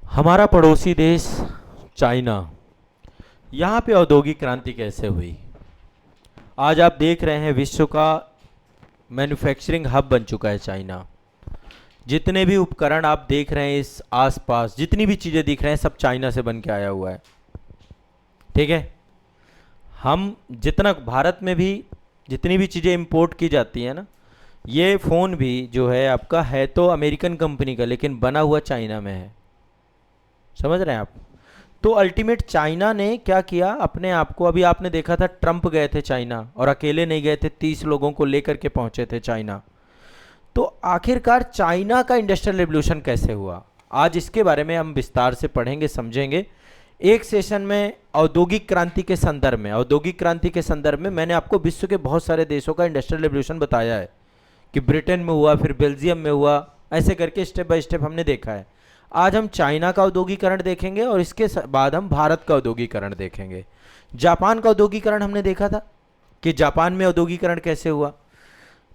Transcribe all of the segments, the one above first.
हमारा पड़ोसी देश चाइना, यहाँ पे औद्योगिक क्रांति कैसे हुई? आज आप देख रहे हैं विश्व का मैन्युफैक्चरिंग हब बन चुका है चाइना। जितने भी उपकरण आप देख रहे हैं इस आसपास, जितनी भी चीज़ें दिख रहे हैं, सब चाइना से बन के आया हुआ है। ठीक है। हम जितना भारत में भी जितनी भी चीज़ें इंपोर्ट की जाती हैं ना, ये फ़ोन भी जो है आपका है तो अमेरिकन कंपनी का, लेकिन बना हुआ चाइना में है। समझ रहे हैं आप? तो अल्टीमेट चाइना ने क्या किया अपने आप को, अभी आपने देखा था ट्रंप गए थे चाइना, और अकेले नहीं गए थे, 30 लोगों को लेकर के पहुंचे थे चाइना। तो आखिरकार चाइना का इंडस्ट्रियल रेवोल्यूशन कैसे हुआ, आज इसके बारे में हम विस्तार से पढ़ेंगे, समझेंगे एक सेशन में। औद्योगिक क्रांति के संदर्भ में मैंने आपको विश्व के बहुत सारे देशों का इंडस्ट्रियल रेवोल्यूशन बताया है कि ब्रिटेन में हुआ, फिर बेल्जियम में हुआ, ऐसे करके स्टेप बाय स्टेप हमने देखा है। आज हम चाइना का औद्योगिकरण देखेंगे और इसके बाद हम भारत का औद्योगिकरण देखेंगे। जापान का औद्योगिकरण हमने देखा था कि जापान में औद्योगिकरण कैसे हुआ,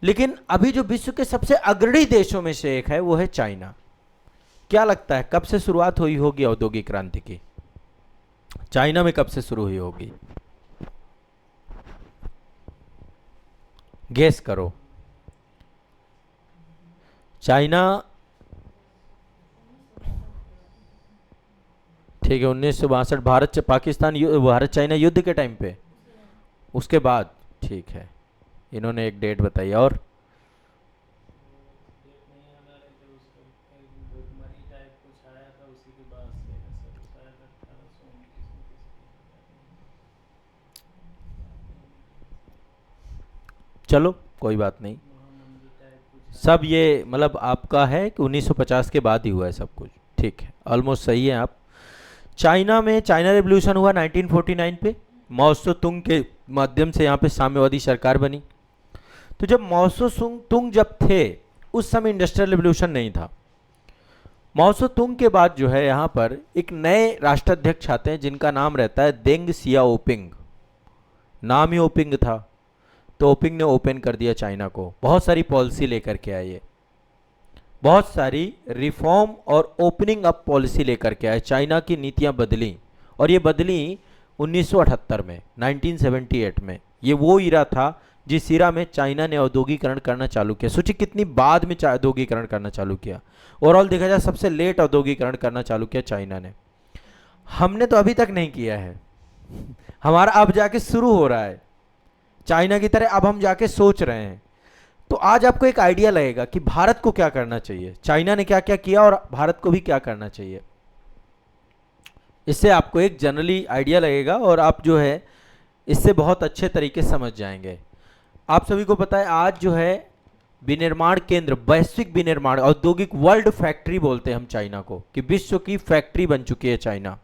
लेकिन अभी जो विश्व के सबसे अग्रणी देशों में से एक है वो है चाइना। क्या लगता है कब से शुरुआत हुई होगी औद्योगिक क्रांति की? चाइना में कब से शुरू हुई होगी? गेस करो। चाइना, ठीक है, 1962 भारत चाइना युद्ध के टाइम पे, उसके बाद। ठीक है, इन्होंने एक डेट बताई। और चलो कोई बात नहीं, सब ये मतलब आपका है कि 1950 के बाद ही हुआ है सब कुछ। ठीक है, ऑलमोस्ट सही है आप। चाइना में चाइना रेवोल्यूशन हुआ 1949 पे, माओ तुंग के माध्यम से यहाँ पे साम्यवादी सरकार बनी। तो जब माओ तुंग जब थे उस समय इंडस्ट्रियल रेवोल्यूशन नहीं था। माओ तुंग के बाद जो है यहाँ पर एक नए राष्ट्राध्यक्ष आते हैं जिनका नाम रहता है देंग सियाओपिंग। नाम ही ओपिंग था, तो ओपिंग ने ओपन कर दिया चाइना को, बहुत सारी पॉलिसी लेकर के आए, बहुत सारी रिफॉर्म और ओपनिंग अप पॉलिसी लेकर के आए। चाइना की नीतियां बदली, और ये बदली 1978 में, 1978 में। ये वो ईरा था जिस ईरा में चाइना ने औद्योगिकरण करना चालू किया। सोचिए कितनी बाद में औद्योगिकरण करना चालू किया। ओवरऑल देखा जाए सबसे लेट औद्योगिकरण करना चालू किया चाइना ने। हमने तो अभी तक नहीं किया है, हमारा अब जाके शुरू हो रहा है। चाइना की तरह अब हम जाके सोच रहे हैं। तो आज आपको एक आइडिया लगेगा कि भारत को क्या करना चाहिए, चाइना ने क्या क्या किया और भारत को भी क्या करना चाहिए। इससे आपको एक जनरली आइडिया लगेगा और आप जो है इससे बहुत अच्छे तरीके से समझ जाएंगे। आप सभी को पता है आज जो है विनिर्माण केंद्र, वैश्विक विनिर्माण, औद्योगिक वर्ल्ड फैक्ट्री बोलते हैं हम चाइना को, कि विश्व की फैक्ट्री बन चुकी है चाइना।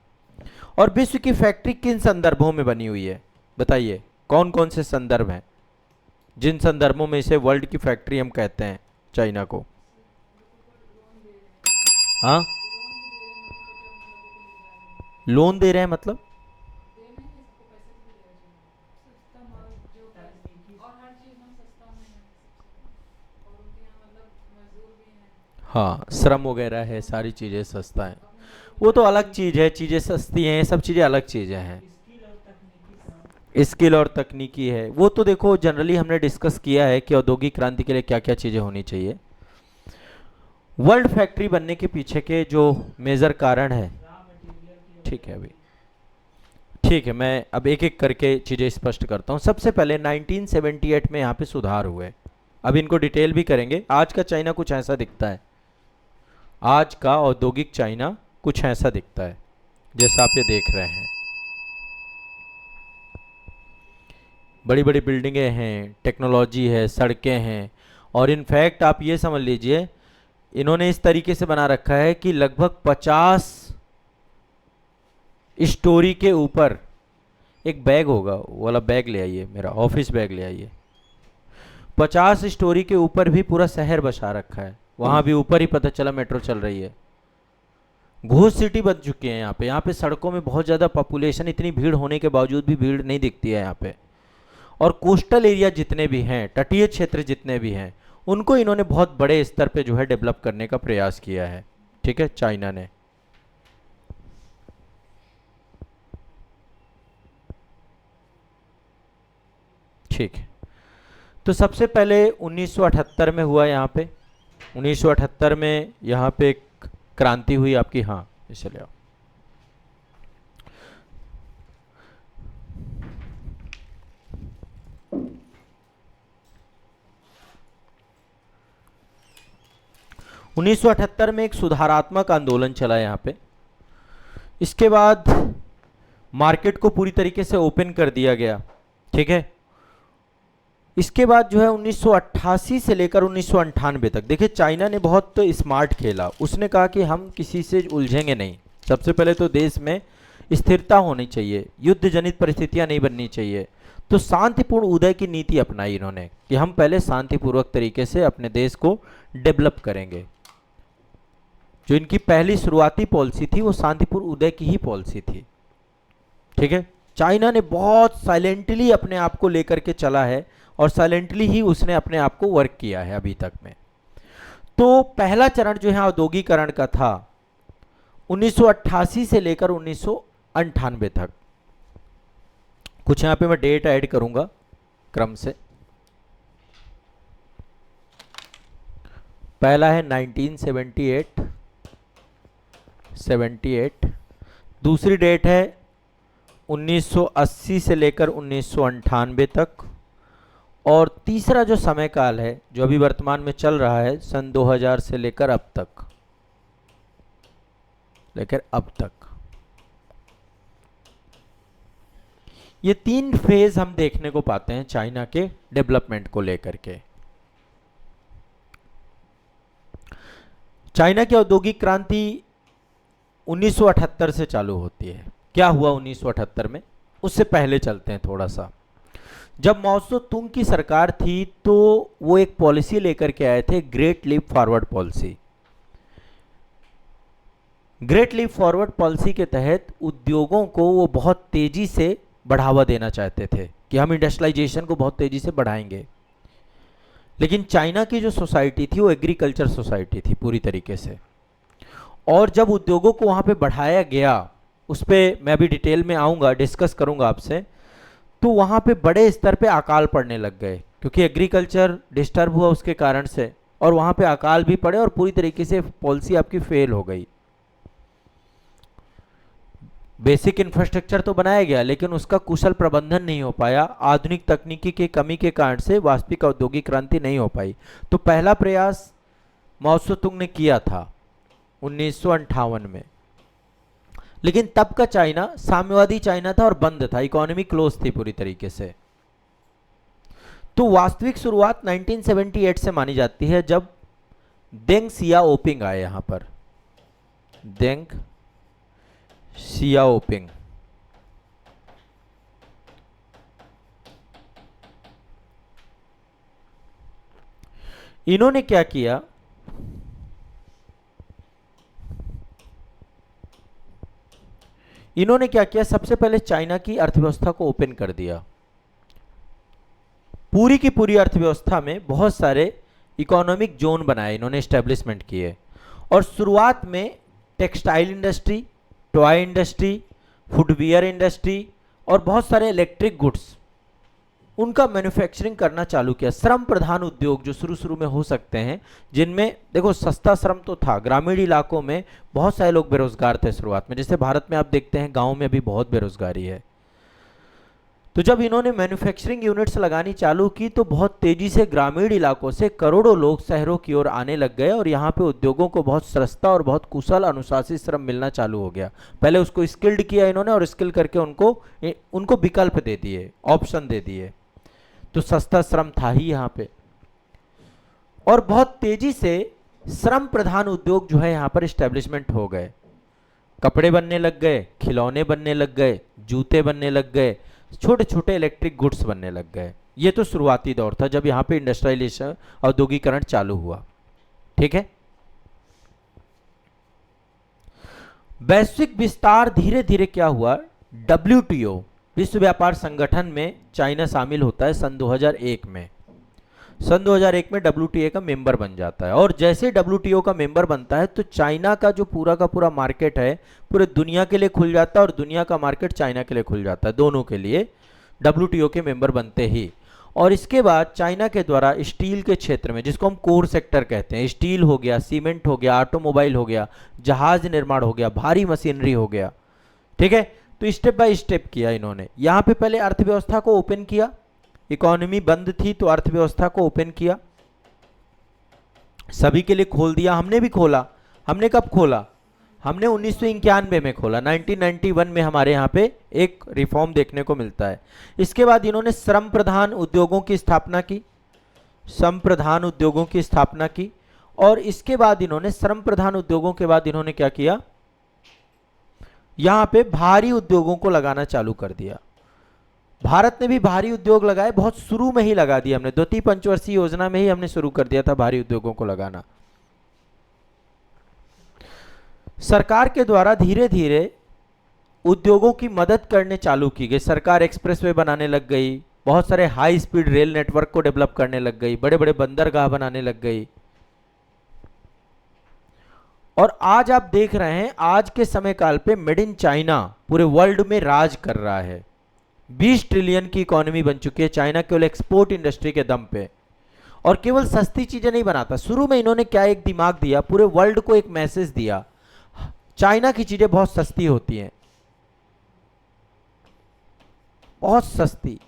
और विश्व की फैक्ट्री किन संदर्भों में बनी हुई है बताइए, कौन कौन से संदर्भ हैं जिन संदर्भों में इसे वर्ल्ड की फैक्ट्री हम कहते हैं चाइना को? हाँ, लोन दे रहे हैं मतलब? हाँ, श्रम वगैरह है, सारी चीज़ें सस्ता है। वो तो अलग चीज़ है, चीज़ें सस्ती हैं, सब चीज़ें अलग चीज़ें हैं। स्किल और तकनीकी है, वो तो देखो जनरली हमने डिस्कस किया है कि औद्योगिक क्रांति के लिए क्या क्या चीज़ें होनी चाहिए। वर्ल्ड फैक्ट्री बनने के पीछे के जो मेजर कारण है, ठीक है अभी, ठीक है, मैं अब एक एक करके चीज़ें स्पष्ट करता हूँ। सबसे पहले 1978 में यहाँ पे सुधार हुए, अब इनको डिटेल भी करेंगे। आज का चाइना कुछ ऐसा दिखता है, आज का औद्योगिक चाइना कुछ ऐसा दिखता है जैसा आप ये देख रहे हैं। बड़ी बड़ी बिल्डिंगें हैं, टेक्नोलॉजी है, सड़कें हैं, और इनफैक्ट आप ये समझ लीजिए इन्होंने इस तरीके से बना रखा है कि लगभग 50 स्टोरी के ऊपर एक बैग होगा, वो वाला बैग ले आइए, मेरा ऑफिस बैग ले आइए। 50 स्टोरी के ऊपर भी पूरा शहर बसा रखा है, वहाँ भी ऊपर ही पता चला मेट्रो चल रही है। घोस्ट सिटी बन चुकी है यहाँ पे सड़कों में बहुत ज़्यादा पॉपुलेशन, इतनी भीड़ होने के बावजूद भी भीड़ नहीं दिखती है यहाँ पे। और कोस्टल एरिया जितने भी हैं, तटीय क्षेत्र जितने भी हैं, उनको इन्होंने बहुत बड़े स्तर पे जो है डेवलप करने का प्रयास किया है। ठीक है, चाइना ने। ठीक है। तो सबसे पहले 1978 में हुआ यहाँ पे, 1978 में यहाँ पे एक क्रांति हुई आपकी। हाँ इसे ले आओ। उन्नीस में एक सुधारात्मक आंदोलन चला यहाँ पे। इसके बाद मार्केट को पूरी तरीके से ओपन कर दिया गया, ठीक है। इसके बाद जो है 1988 से लेकर 1998 तक, देखिए चाइना ने बहुत स्मार्ट खेला। उसने कहा कि हम किसी से उलझेंगे नहीं, सबसे पहले तो देश में स्थिरता होनी चाहिए, युद्ध जनित परिस्थितियां नहीं बननी चाहिए। तो शांतिपूर्ण उदय की नीति अपनाई इन्होंने कि हम पहले शांतिपूर्वक तरीके से अपने देश को डेवलप करेंगे। जो इनकी पहली शुरुआती पॉलिसी थी वो शांतिपूर्ण उदय की ही पॉलिसी थी, ठीक है। चाइना ने बहुत साइलेंटली अपने आप को लेकर के चला है और साइलेंटली ही उसने अपने आप को वर्क किया है अभी तक में। तो पहला चरण जो है औद्योगिकरण का था 1988 से लेकर 1998 तक। कुछ यहां पे मैं डेट ऐड करूंगा क्रम से। पहला है 1978, 78। दूसरी डेट है 1980 से लेकर 1998 तक। और तीसरा जो समय काल है जो अभी वर्तमान में चल रहा है सन 2000 से लेकर अब तक, ये 3 फेज हम देखने को पाते हैं चाइना के डेवलपमेंट को लेकर के। चाइना की औद्योगिक क्रांति 1978 से चालू होती है। क्या हुआ 1978 में, उससे पहले चलते हैं थोड़ा सा। जब माओ त्से तुंग की सरकार थी तो वो एक पॉलिसी लेकर के आए थे, great leap forward policy. Great leap forward policy के तहत उद्योगों को वो बहुत तेजी से बढ़ावा देना चाहते थे कि हम इंडस्ट्रियलाइजेशन को बहुत तेजी से बढ़ाएंगे। लेकिन चाइना की जो सोसाइटी थी वो एग्रीकल्चर सोसाइटी थी पूरी तरीके से। और जब उद्योगों को वहाँ पे बढ़ाया गया, उस पर मैं अभी डिटेल में आऊँगा, डिस्कस करूँगा आपसे, तो वहाँ पे बड़े स्तर पे अकाल पड़ने लग गए क्योंकि एग्रीकल्चर डिस्टर्ब हुआ उसके कारण से, और वहाँ पे अकाल भी पड़े और पूरी तरीके से पॉलिसी आपकी फेल हो गई। बेसिक इंफ्रास्ट्रक्चर तो बनाया गया लेकिन उसका कुशल प्रबंधन नहीं हो पाया। आधुनिक तकनीकी की कमी के कारण से वास्तविक औद्योगिक क्रांति नहीं हो पाई। तो पहला प्रयास माओ त्से तुंग ने किया था 1958 में, लेकिन तब का चाइना साम्यवादी चाइना था और बंद था, इकोनॉमी क्लोज थी पूरी तरीके से। तो वास्तविक शुरुआत 1978 से मानी जाती है जब देंग सियाओपिंग आए यहां पर। देंग सियाओपिंग इन्होंने क्या किया, सबसे पहले चाइना की अर्थव्यवस्था को ओपन कर दिया। पूरी की पूरी अर्थव्यवस्था में बहुत सारे इकोनॉमिक जोन बनाए इन्होंने, एस्टेब्लिशमेंट किए। और शुरुआत में textile industry, toy industry, footwear industry और बहुत सारे इलेक्ट्रिक गुड्स, उनका मैन्युफैक्चरिंग करना चालू किया। श्रम प्रधान उद्योग जो शुरू में हो सकते हैं, जिनमें देखो सस्ता श्रम तो था, ग्रामीण इलाकों में बहुत सारे लोग बेरोजगार थे शुरुआत में। जैसे भारत में आप देखते हैं गांव में अभी बहुत बेरोजगारी है। तो जब इन्होंने मैन्युफैक्चरिंग यूनिट्स लगानी चालू की तो बहुत तेजी से ग्रामीण इलाकों से करोड़ों लोग शहरों की ओर आने लग गए और यहाँ पे उद्योगों को बहुत सस्ता और बहुत कुशल अनुशासित श्रम मिलना चालू हो गया। पहले उसको स्किल्ड किया इन्होंने और स्किल करके उनको विकल्प दे दिए, ऑप्शन दे दिए। तो सस्ता श्रम था ही यहाँ पे, और बहुत तेजी से श्रम प्रधान उद्योग जो है यहाँ पर एस्टेब्लिशमेंट हो गए। कपड़े बनने लग गए, खिलौने बनने लग गए, जूते बनने लग गए, छोटे छोटे इलेक्ट्रिक गुड्स बनने लग गए। ये तो शुरुआती दौर था जब यहाँ पे इंडस्ट्रियलाइजेशन, औद्योगिकरण चालू हुआ, ठीक है। वैश्विक विस्तार धीरे धीरे क्या हुआ, WTO विश्व व्यापार संगठन में चाइना शामिल होता है सन 2001 में। सन 2001 में WTO का मेंबर बन जाता है, और जैसे WTO का मेंबर बनता है तो चाइना का जो पूरा का पूरा मार्केट है पूरे दुनिया के लिए खुल जाता है, और दुनिया का मार्केट चाइना के लिए खुल जाता है, दोनों के लिए WTO के मेंबर बनते ही। और इसके बाद चाइना के द्वारा स्टील के क्षेत्र में, जिसको हम कोर सेक्टर कहते हैं, स्टील हो गया, सीमेंट हो गया, ऑटोमोबाइल हो गया, जहाज निर्माण हो गया, भारी मशीनरी हो गया, ठीक है। तो स्टेप बाय स्टेप किया इन्होंने। यहाँ पे पहले अर्थव्यवस्था को ओपन किया, इकोनॉमी बंद थी तो अर्थव्यवस्था को ओपन किया, सभी के लिए खोल दिया। हमने भी खोला। हमने कब खोला? हमने 1991 में खोला। 1991 में हमारे यहाँ पे एक रिफॉर्म देखने को मिलता है। इसके बाद इन्होंने श्रम प्रधान उद्योगों की स्थापना की, श्रम प्रधान उद्योगों की स्थापना की। और इसके बाद इन्होंने श्रम प्रधान उद्योगों के बाद इन्होंने क्या किया? यहाँ पे भारी उद्योगों को लगाना चालू कर दिया। भारत ने भी भारी उद्योग लगाए, बहुत शुरू में ही लगा दिया हमने, द्वितीय पंचवर्षीय योजना में ही हमने शुरू कर दिया था भारी उद्योगों को लगाना। सरकार के द्वारा धीरे धीरे उद्योगों की मदद करने चालू की गई। सरकार एक्सप्रेसवे बनाने लग गई, बहुत सारे हाई स्पीड रेल नेटवर्क को डेवलप करने लग गई, बड़े बड़े बंदरगाह बनाने लग गई। और आज आप देख रहे हैं, आज के समय काल पे मेड इन चाइना पूरे वर्ल्ड में राज कर रहा है। 20 ट्रिलियन की इकोनॉमी बन चुकी है चाइना केवल एक्सपोर्ट इंडस्ट्री के दम पे। और केवल सस्ती चीजें नहीं बनाता, शुरू में इन्होंने क्या एक दिमाग दिया, पूरे वर्ल्ड को एक मैसेज दिया, चाइना की चीजें बहुत सस्ती होती हैं, बहुत सस्ती।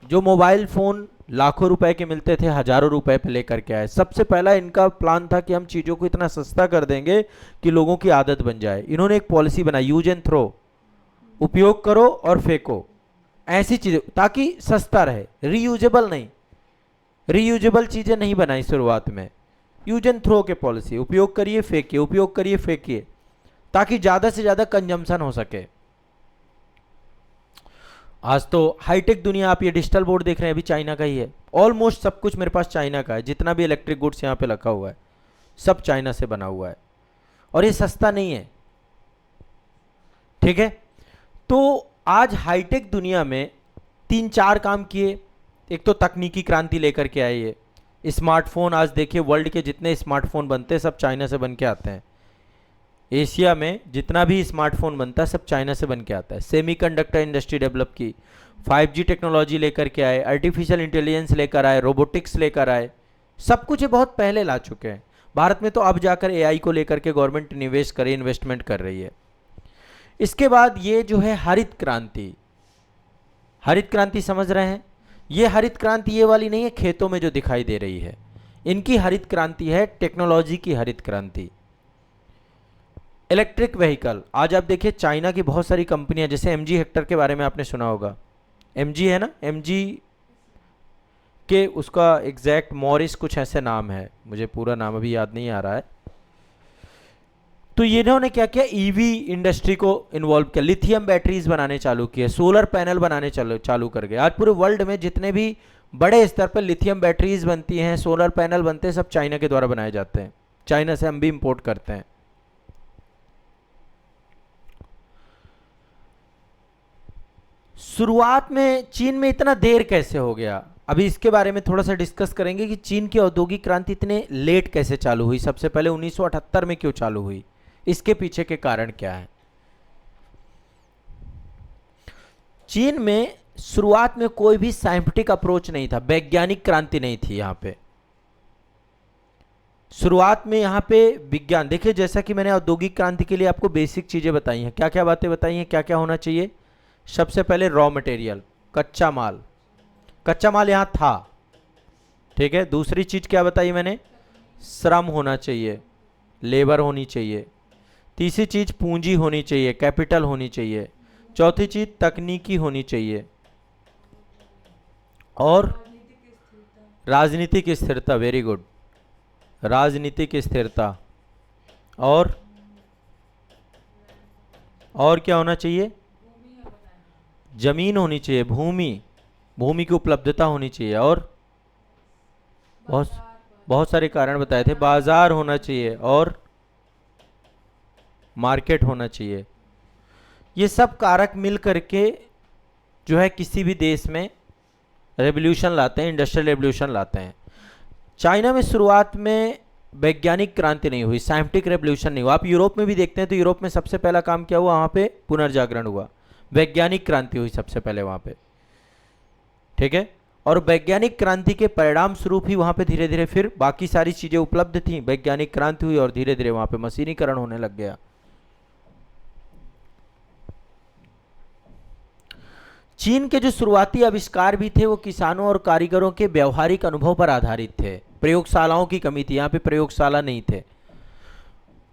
जो मोबाइल फोन लाखों रुपए के मिलते थे, हजारों रुपए पे लेकर के आए। सबसे पहला इनका प्लान था कि हम चीजों को इतना सस्ता कर देंगे कि लोगों की आदत बन जाए। इन्होंने एक पॉलिसी बनाई, यूज एंड थ्रो, उपयोग करो और फेंको, ऐसी चीजें, ताकि सस्ता रहे। रीयूजेबल नहीं, रीयूजेबल चीजें नहीं बनाई शुरुआत में, यूज एंड थ्रो के पॉलिसी, उपयोग करिए फेंकिए, उपयोग करिए फेंकिए, ताकि ज्यादा से ज्यादा कंजम्पशन हो सके। आज तो हाईटेक दुनिया, आप ये डिजिटल बोर्ड देख रहे हैं, अभी चाइना का ही है। ऑलमोस्ट सब कुछ मेरे पास चाइना का है, जितना भी इलेक्ट्रिक गुड्स यहाँ पे रखा हुआ है सब चाइना से बना हुआ है, और ये सस्ता नहीं है, ठीक है। तो आज हाईटेक दुनिया में 3-4 काम किए। एक तो तकनीकी क्रांति लेकर के आए ये स्मार्टफोन। आज देखिए वर्ल्ड के जितने स्मार्टफोन बनते हैं सब चाइना से बन के आते हैं। एशिया में जितना भी स्मार्टफोन बनता है सब चाइना से बन के आता है। सेमीकंडक्टर इंडस्ट्री डेवलप की, 5G टेक्नोलॉजी लेकर के आए, आर्टिफिशियल इंटेलिजेंस लेकर आए, रोबोटिक्स लेकर आए, सब कुछ ये बहुत पहले ला चुके हैं। भारत में तो अब जाकर AI को लेकर के गवर्नमेंट निवेश करे, इन्वेस्टमेंट कर रही है। इसके बाद ये जो है हरित क्रांति, हरित क्रांति समझ रहे हैं? ये हरित क्रांति ये वाली नहीं है खेतों में जो दिखाई दे रही है, इनकी हरित क्रांति है टेक्नोलॉजी की हरित क्रांति। इलेक्ट्रिक व्हीकल, आज आप देखिए चाइना की बहुत सारी कंपनियां, जैसे MG हेक्टर के बारे में आपने सुना होगा, MG है ना, MG के उसका एग्जैक्ट मॉरिस कुछ ऐसे नाम है, मुझे पूरा नाम अभी याद नहीं आ रहा है। तो ये इन्होंने क्या किया, ईवी इंडस्ट्री को इन्वॉल्व किया, लिथियम बैटरीज बनाने चालू किए, सोलर पैनल बनाने चालू कर गए। आज पूरे वर्ल्ड में जितने भी बड़े स्तर पर लिथियम बैटरीज बनती हैं, सोलर पैनल बनते हैं, सब चाइना के द्वारा बनाए जाते हैं। चाइना से हम भी इंपोर्ट करते हैं। शुरुआत में चीन में इतना देर कैसे हो गया, अभी इसके बारे में थोड़ा सा डिस्कस करेंगे कि चीन की औद्योगिक क्रांति इतने लेट कैसे चालू हुई। सबसे पहले 1978 में क्यों चालू हुई, इसके पीछे के कारण क्या है। चीन में शुरुआत में कोई भी साइंटिफिक अप्रोच नहीं था, वैज्ञानिक क्रांति नहीं थी यहाँ पे। शुरुआत में यहाँ पे विज्ञान, देखिए जैसा कि मैंने औद्योगिक क्रांति के लिए आपको बेसिक चीजें बताई हैं, क्या क्या बातें बताई हैं, क्या क्या होना चाहिए। सबसे पहले रॉ मटेरियल, कच्चा माल, कच्चा माल यहाँ था, ठीक है। दूसरी चीज क्या बताई मैंने, श्रम होना चाहिए, लेबर होनी चाहिए। तीसरी चीज पूंजी होनी चाहिए, कैपिटल होनी चाहिए। चौथी चीज तकनीकी होनी चाहिए, और राजनीतिक स्थिरता, वेरी गुड, राजनीतिक स्थिरता। और क्या होना चाहिए, जमीन होनी चाहिए, भूमि की उपलब्धता होनी चाहिए, और बहुत सारे कारण बताए थे, बाजार होना चाहिए और मार्केट होना चाहिए। ये सब कारक मिल करके जो है किसी भी देश में रेवोल्यूशन लाते हैं, इंडस्ट्रियल रेवोल्यूशन लाते हैं। चाइना में शुरुआत में वैज्ञानिक क्रांति नहीं हुई, साइंटिफिक रेवोल्यूशन नहीं हुआ। आप यूरोप में भी देखते हैं तो यूरोप में सबसे पहला काम क्या हुआ, वहाँ पे पुनर्जागरण हुआ, वैज्ञानिक क्रांति हुई सबसे पहले वहाँ पे, ठीक है। और वैज्ञानिक क्रांति के परिणाम स्वरूप ही वहां पे धीरे धीरे फिर बाकी सारी चीजें उपलब्ध थी, वैज्ञानिक क्रांति हुई और धीरे धीरे वहां पे मशीनीकरण होने लग गया। चीन के जो शुरुआती आविष्कार भी थे वो किसानों और कारीगरों के व्यवहारिक अनुभव पर आधारित थे। प्रयोगशालाओं की कमी थी, यहाँ पे प्रयोगशाला नहीं थे।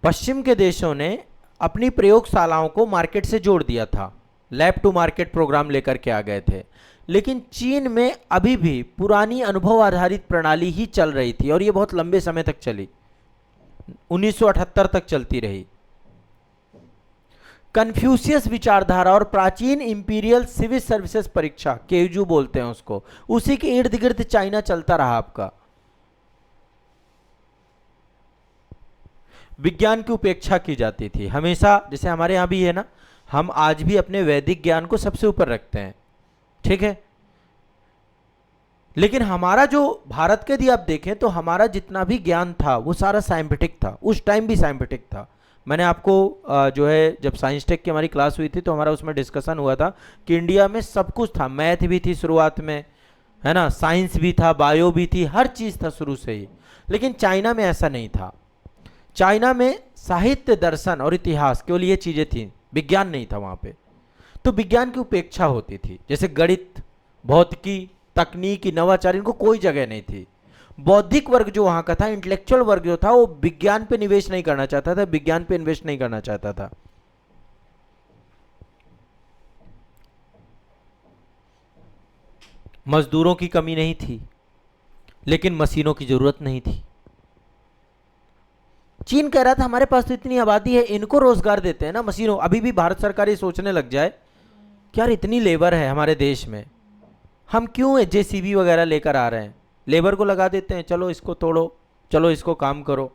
पश्चिम के देशों ने अपनी प्रयोगशालाओं को मार्केट से जोड़ दिया था, लैब टू मार्केट प्रोग्राम लेकर के आ गए थे। लेकिन चीन में अभी भी पुरानी अनुभव आधारित प्रणाली ही चल रही थी और ये बहुत लंबे समय तक चली, 1978 तक चलती रही। कन्फ्यूशियस विचारधारा और प्राचीन इंपीरियल सिविल सर्विसेज परीक्षा, केजू बोलते हैं उसको, उसी के इर्द गिर्द चाइना चलता रहा आपका। विज्ञान की उपेक्षा की जाती थी हमेशा, जैसे हमारे यहां भी है ना, हम आज भी अपने वैदिक ज्ञान को सबसे ऊपर रखते हैं, ठीक है। लेकिन हमारा जो भारत के यदि आप देखें तो हमारा जितना भी ज्ञान था वो सारा साइंटिफिक था, उस टाइम भी साइंटिफिक था। मैंने आपको जो है जब साइंस टेक की हमारी क्लास हुई थी तो हमारा उसमें डिस्कशन हुआ था कि इंडिया में सब कुछ था, मैथ भी थी शुरुआत में, है ना, साइंस भी था, बायो भी थी, हर चीज़ था शुरू से ही। लेकिन चाइना में ऐसा नहीं था। चाइना में साहित्य, दर्शन और इतिहास, केवल ये चीज़ें थी, विज्ञान नहीं था वहाँ पे। तो विज्ञान की उपेक्षा होती थी, जैसे गणित, भौतिकी, तकनीकी, नवाचार, इनको कोई जगह नहीं थी। बौद्धिक वर्ग जो वहां का था, इंटेलेक्चुअल वर्ग जो था, वो विज्ञान पे निवेश नहीं करना चाहता था, विज्ञान पे इन्वेस्ट नहीं करना चाहता था। मजदूरों की कमी नहीं थी, लेकिन मशीनों की जरूरत नहीं थी। चीन कह रहा था हमारे पास तो इतनी आबादी है, इनको रोजगार देते हैं ना मशीनों। अभी भी भारत सरकार ये सोचने लग जाए कि यार इतनी लेबर है हमारे देश में, हम क्यों जेसीबी वगैरह लेकर आ रहे हैं, लेबर को लगा देते हैं, चलो इसको तोड़ो, चलो इसको काम करो,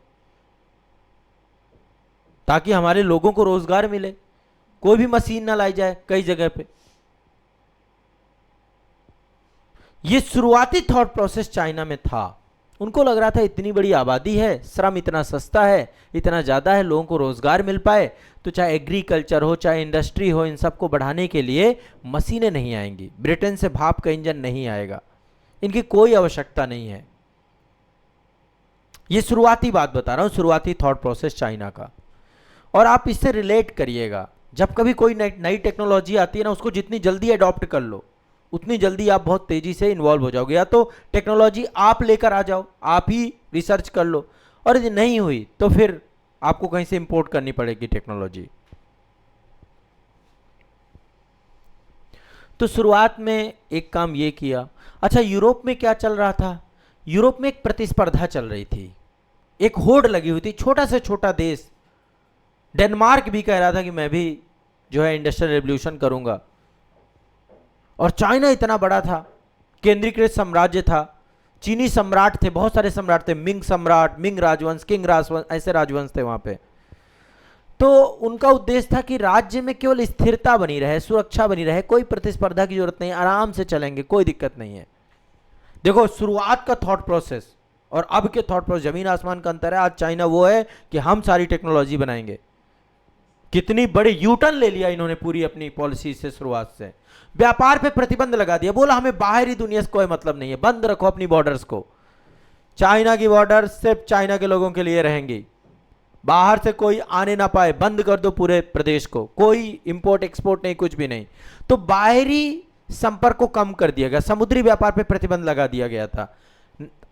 ताकि हमारे लोगों को रोजगार मिले, कोई भी मशीन ना लाई जाए कई जगह पे। ये शुरुआती थॉट प्रोसेस चाइना में था। उनको लग रहा था इतनी बड़ी आबादी है, श्रम इतना सस्ता है, इतना ज़्यादा है, लोगों को रोजगार मिल पाए तो चाहे एग्रीकल्चर हो, चाहे इंडस्ट्री हो, इन सबको बढ़ाने के लिए मशीनें नहीं आएंगी, ब्रिटेन से भाप का इंजन नहीं आएगा, इनकी कोई आवश्यकता नहीं है। ये शुरुआती बात बता रहा हूं, शुरुआती थॉट प्रोसेस चाइना का। और आप इससे रिलेट करिएगा, जब कभी कोई नई टेक्नोलॉजी आती है ना, उसको जितनी जल्दी अडॉप्ट कर लो उतनी जल्दी आप बहुत तेजी से इन्वॉल्व हो जाओगे। या तो टेक्नोलॉजी आप लेकर आ जाओ, आप ही रिसर्च कर लो, और यदि नहीं हुई तो फिर आपको कहीं से इंपोर्ट करनी पड़ेगी टेक्नोलॉजी। तो शुरुआत में एक काम ये किया। अच्छा, यूरोप में क्या चल रहा था? यूरोप में एक प्रतिस्पर्धा चल रही थी, एक होड़ लगी हुई थी। छोटा से छोटा देश डेनमार्क भी कह रहा था कि मैं भी जो है इंडस्ट्रियल रेवोल्यूशन करूंगा, और चाइना इतना बड़ा था, केंद्रीकृत साम्राज्य था, चीनी सम्राट थे, बहुत सारे सम्राट थे, मिंग सम्राट, मिंग राजवंश, किंग राजवंश, ऐसे राजवंश थे वहां पे। तो उनका उद्देश्य था कि राज्य में केवल स्थिरता बनी रहे, सुरक्षा बनी रहे, कोई प्रतिस्पर्धा की जरूरत नहीं, आराम से चलेंगे, कोई दिक्कत नहीं है। देखो, शुरुआत का थॉट प्रोसेस और अब के थॉट प्रोसेस जमीन आसमान का अंतर है। आज चाइना वो है कि हम सारी टेक्नोलॉजी बनाएंगे। कितनी बड़ी यूटर्न ले लिया इन्होंने पूरी अपनी पॉलिसी से, शुरुआत से। व्यापार पे प्रतिबंध लगा दिया, बोला हमें बाहरी दुनिया से कोई मतलब नहीं है, बंद रखो अपनी बॉर्डर्स को, चाइना की बॉर्डर सिर्फ चाइना के लोगों के लिए रहेंगी, बाहर से कोई आने ना पाए, बंद कर दो पूरे प्रदेश को, कोई इंपोर्ट एक्सपोर्ट नहीं, कुछ भी नहीं। तो बाहरी संपर्क को कम कर दिया गया, समुद्री व्यापार पे प्रतिबंध लगा दिया गया था।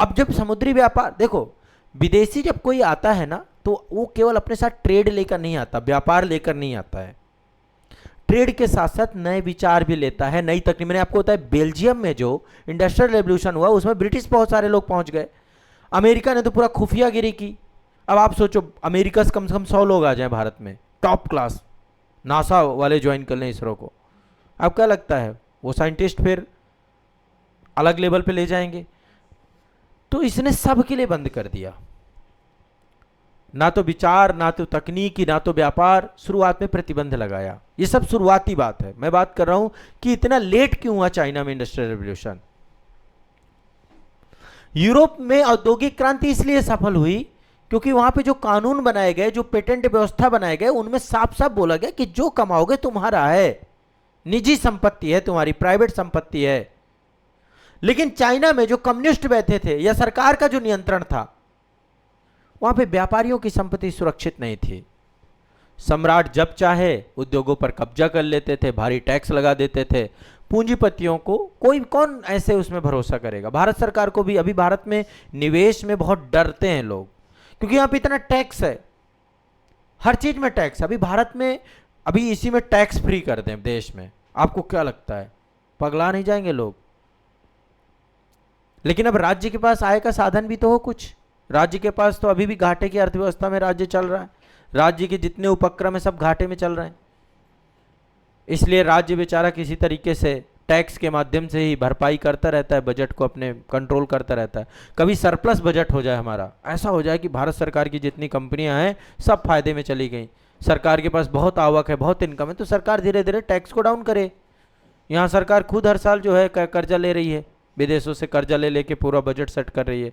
अब जब समुद्री व्यापार, देखो विदेशी जब कोई आता है ना, तो वो केवल अपने साथ ट्रेड लेकर नहीं आता, व्यापार लेकर नहीं आता है, ट्रेड के साथ साथ नए विचार भी लेता है, नई तकनीक। मैंने आपको बताया बेल्जियम में जो इंडस्ट्रियल रेवोल्यूशन हुआ उसमें ब्रिटिश बहुत सारे लोग पहुंच गए, अमेरिका ने तो पूरा खुफियागिरी की। अब आप सोचो, अमेरिका से कम 100 लोग आ जाएं भारत में, टॉप क्लास, नासा वाले ज्वाइन कर लें इसरो को, आपको क्या लगता है वो साइंटिस्ट फिर अलग लेवल पे ले जाएंगे? तो इसने सबके लिए बंद कर दिया, ना तो विचार, ना तो तकनीकी, ना तो व्यापार, शुरुआत में प्रतिबंध लगाया। ये सब शुरुआती बात है। मैं बात कर रहा हूं कि इतना लेट क्यों हुआ चाइना में इंडस्ट्रियल रेवोल्यूशन। यूरोप में औद्योगिक क्रांति इसलिए सफल हुई क्योंकि वहां पे जो कानून बनाए गए, जो पेटेंट व्यवस्था बनाए गए, उनमें साफ साफ बोला गया कि जो कमाओगे तुम्हारा है, निजी संपत्ति है तुम्हारी, प्राइवेट संपत्ति है। लेकिन चाइना में जो कम्युनिस्ट बैठे थे या सरकार का जो नियंत्रण था, वहां पे व्यापारियों की संपत्ति सुरक्षित नहीं थी। सम्राट जब चाहे उद्योगों पर कब्जा कर लेते थे, भारी टैक्स लगा देते थे। पूंजीपतियों को कोई कौन ऐसे उसमें भरोसा करेगा। भारत सरकार को भी अभी भारत में निवेश में बहुत डरते हैं लोग, क्योंकि यहाँ पे इतना टैक्स है, हर चीज में टैक्स। अभी भारत में अभी इसी में टैक्स फ्री कर दें देश में, आपको क्या लगता है, पगला नहीं जाएंगे लोग? लेकिन अब राज्य के पास आय का साधन भी तो हो कुछ। राज्य के पास तो अभी भी घाटे की अर्थव्यवस्था में राज्य चल रहा है, राज्य के जितने उपक्रम है सब घाटे में चल रहे हैं। इसलिए राज्य बेचारा किसी तरीके से टैक्स के माध्यम से ही भरपाई करता रहता है, बजट को अपने कंट्रोल करता रहता है। कभी सरप्लस बजट हो जाए हमारा, ऐसा हो जाए कि भारत सरकार की जितनी कंपनियां हैं सब फायदे में चली गई, सरकार के पास बहुत आवक है, बहुत इनकम है, तो सरकार धीरे धीरे टैक्स को डाउन करे। यहाँ सरकार खुद हर साल जो है कर्जा ले रही है, विदेशों से कर्जा ले लेके पूरा बजट सेट कर रही है।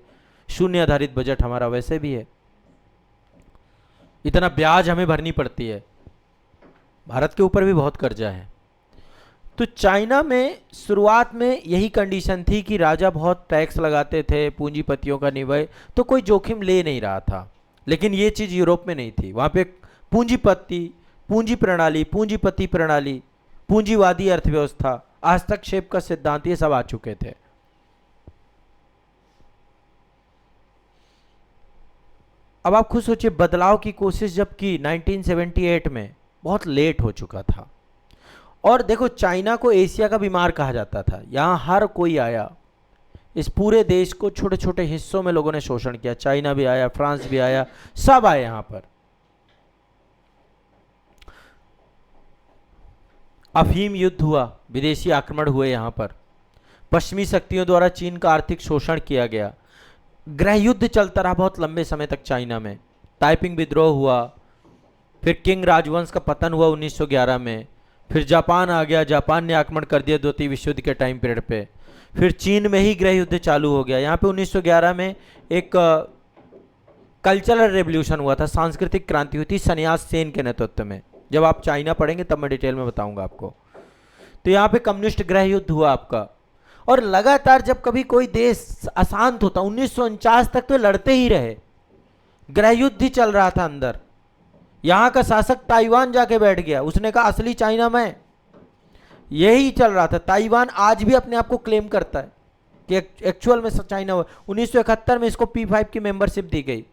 शून्य आधारित बजट हमारा वैसे भी है, इतना ब्याज हमें भरनी पड़ती है, भारत के ऊपर भी बहुत कर्जा है। तो चाइना में शुरुआत में यही कंडीशन थी कि राजा बहुत टैक्स लगाते थे, पूंजीपतियों का निभय, तो कोई जोखिम ले नहीं रहा था। लेकिन ये चीज़ यूरोप में नहीं थी, वहाँ पे पूंजीपति प्रणाली, पूंजीवादी अर्थव्यवस्था, हस्तक्षेप का सिद्धांत, ये सब आ चुके थे। अब आप खुद सोचिए, बदलाव की कोशिश जब की 1978 में, बहुत लेट हो चुका था। और देखो, चाइना को एशिया का बीमार कहा जाता था। यहाँ हर कोई आया, इस पूरे देश को छोटे छोटे हिस्सों में लोगों ने शोषण किया। चाइना भी आया, फ्रांस भी आया, सब आए यहाँ पर। अफीम युद्ध हुआ, विदेशी आक्रमण हुए यहाँ पर, पश्चिमी शक्तियों द्वारा चीन का आर्थिक शोषण किया गया, गृह युद्ध चलता रहा बहुत लंबे समय तक चाइना में, ताइपिंग विद्रोह हुआ, फिर किंग राजवंश का पतन हुआ 1911 में, फिर जापान आ गया, जापान ने आक्रमण कर दिया द्वितीय विश्व युद्ध के टाइम पीरियड पे, फिर चीन में ही गृह युद्ध चालू हो गया। यहाँ पे 1911 में एक कल्चरल रेवोल्यूशन हुआ था, सांस्कृतिक क्रांति हुई थी सन्यास सेन के नेतृत्व में। जब आप चाइना पढ़ेंगे तब मैं डिटेल में बताऊंगा आपको। तो यहाँ पे कम्युनिस्ट गृह युद्ध हुआ आपका, और लगातार जब कभी कोई देश अशांत होता, 1949 तक तो लड़ते ही रहे, गृह युद्ध ही चल रहा था अंदर। यहां का शासक ताइवान जाके बैठ गया, उसने कहा असली चाइना मैं, यही चल रहा था। ताइवान आज भी अपने आप को क्लेम करता है कि एक्चुअल में चाइना हुआ। 1971 में इसको P5 की मेंबरशिप दी गई।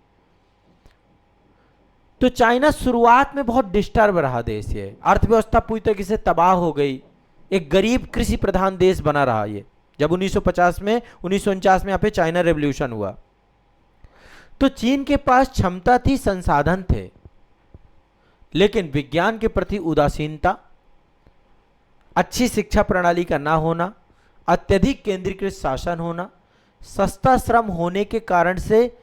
तो चाइना शुरुआत में बहुत डिस्टर्ब रहा देश, ये अर्थव्यवस्था पूरी तरीके से तबाह हो गई, एक गरीब कृषि प्रधान देश बना रहा ये। जब 1950 में 1949 में यहाँ पे चाइना रेवोल्यूशन हुआ, तो चीन के पास क्षमता थी, संसाधन थे, लेकिन विज्ञान के प्रति उदासीनता, अच्छी शिक्षा प्रणाली का ना होना, अत्यधिक केंद्रीकृत शासन होना, सस्ता श्रम होने के कारण से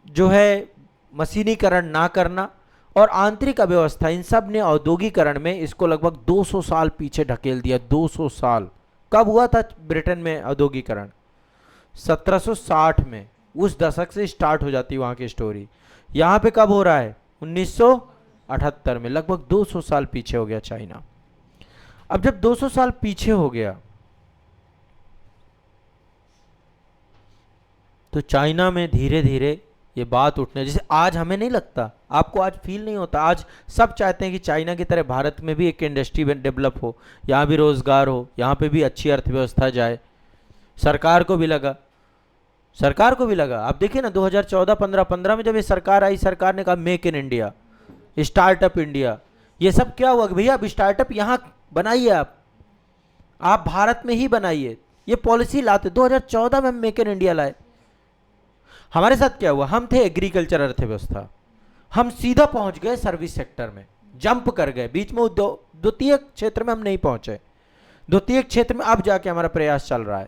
जो है मशीनीकरण ना करना, और आंतरिक अव्यवस्था, इन सब ने औद्योगिकरण में इसको लगभग 200 साल पीछे ढकेल दिया। 200 साल। कब हुआ था ब्रिटेन में औद्योगिकरण? 1760 में। उस दशक से स्टार्ट हो जाती वहां की स्टोरी। यहां पे कब हो रहा है? 1978 में। लगभग 200 साल पीछे हो गया चाइना। अब जब 200 साल पीछे हो गया तो चाइना में धीरे धीरे ये बात उठने, जैसे आज हमें नहीं लगता, आपको आज फील नहीं होता, आज सब चाहते हैं कि चाइना की तरह भारत में भी एक इंडस्ट्री डेवलप हो, यहाँ भी रोजगार हो, यहाँ पे भी अच्छी अर्थव्यवस्था जाए। सरकार को भी लगा, आप देखिए ना 2014-15 में जब ये सरकार आई, सरकार ने कहा make in India, startup India, ये सब क्या हुआ कि भैया अब स्टार्टअप यहाँ बनाइए, आप भारत में ही बनाइए। ये पॉलिसी लाते 2014 में हम मेक इन इंडिया लाए। हमारे साथ क्या हुआ? हम थे एग्रीकल्चर अर्थव्यवस्था, हम सीधा पहुंच गए सर्विस सेक्टर में, जंप कर गए। बीच में द्वितीय क्षेत्र में हम नहीं पहुंचे, द्वितीय क्षेत्र में अब जाके हमारा प्रयास चल रहा है।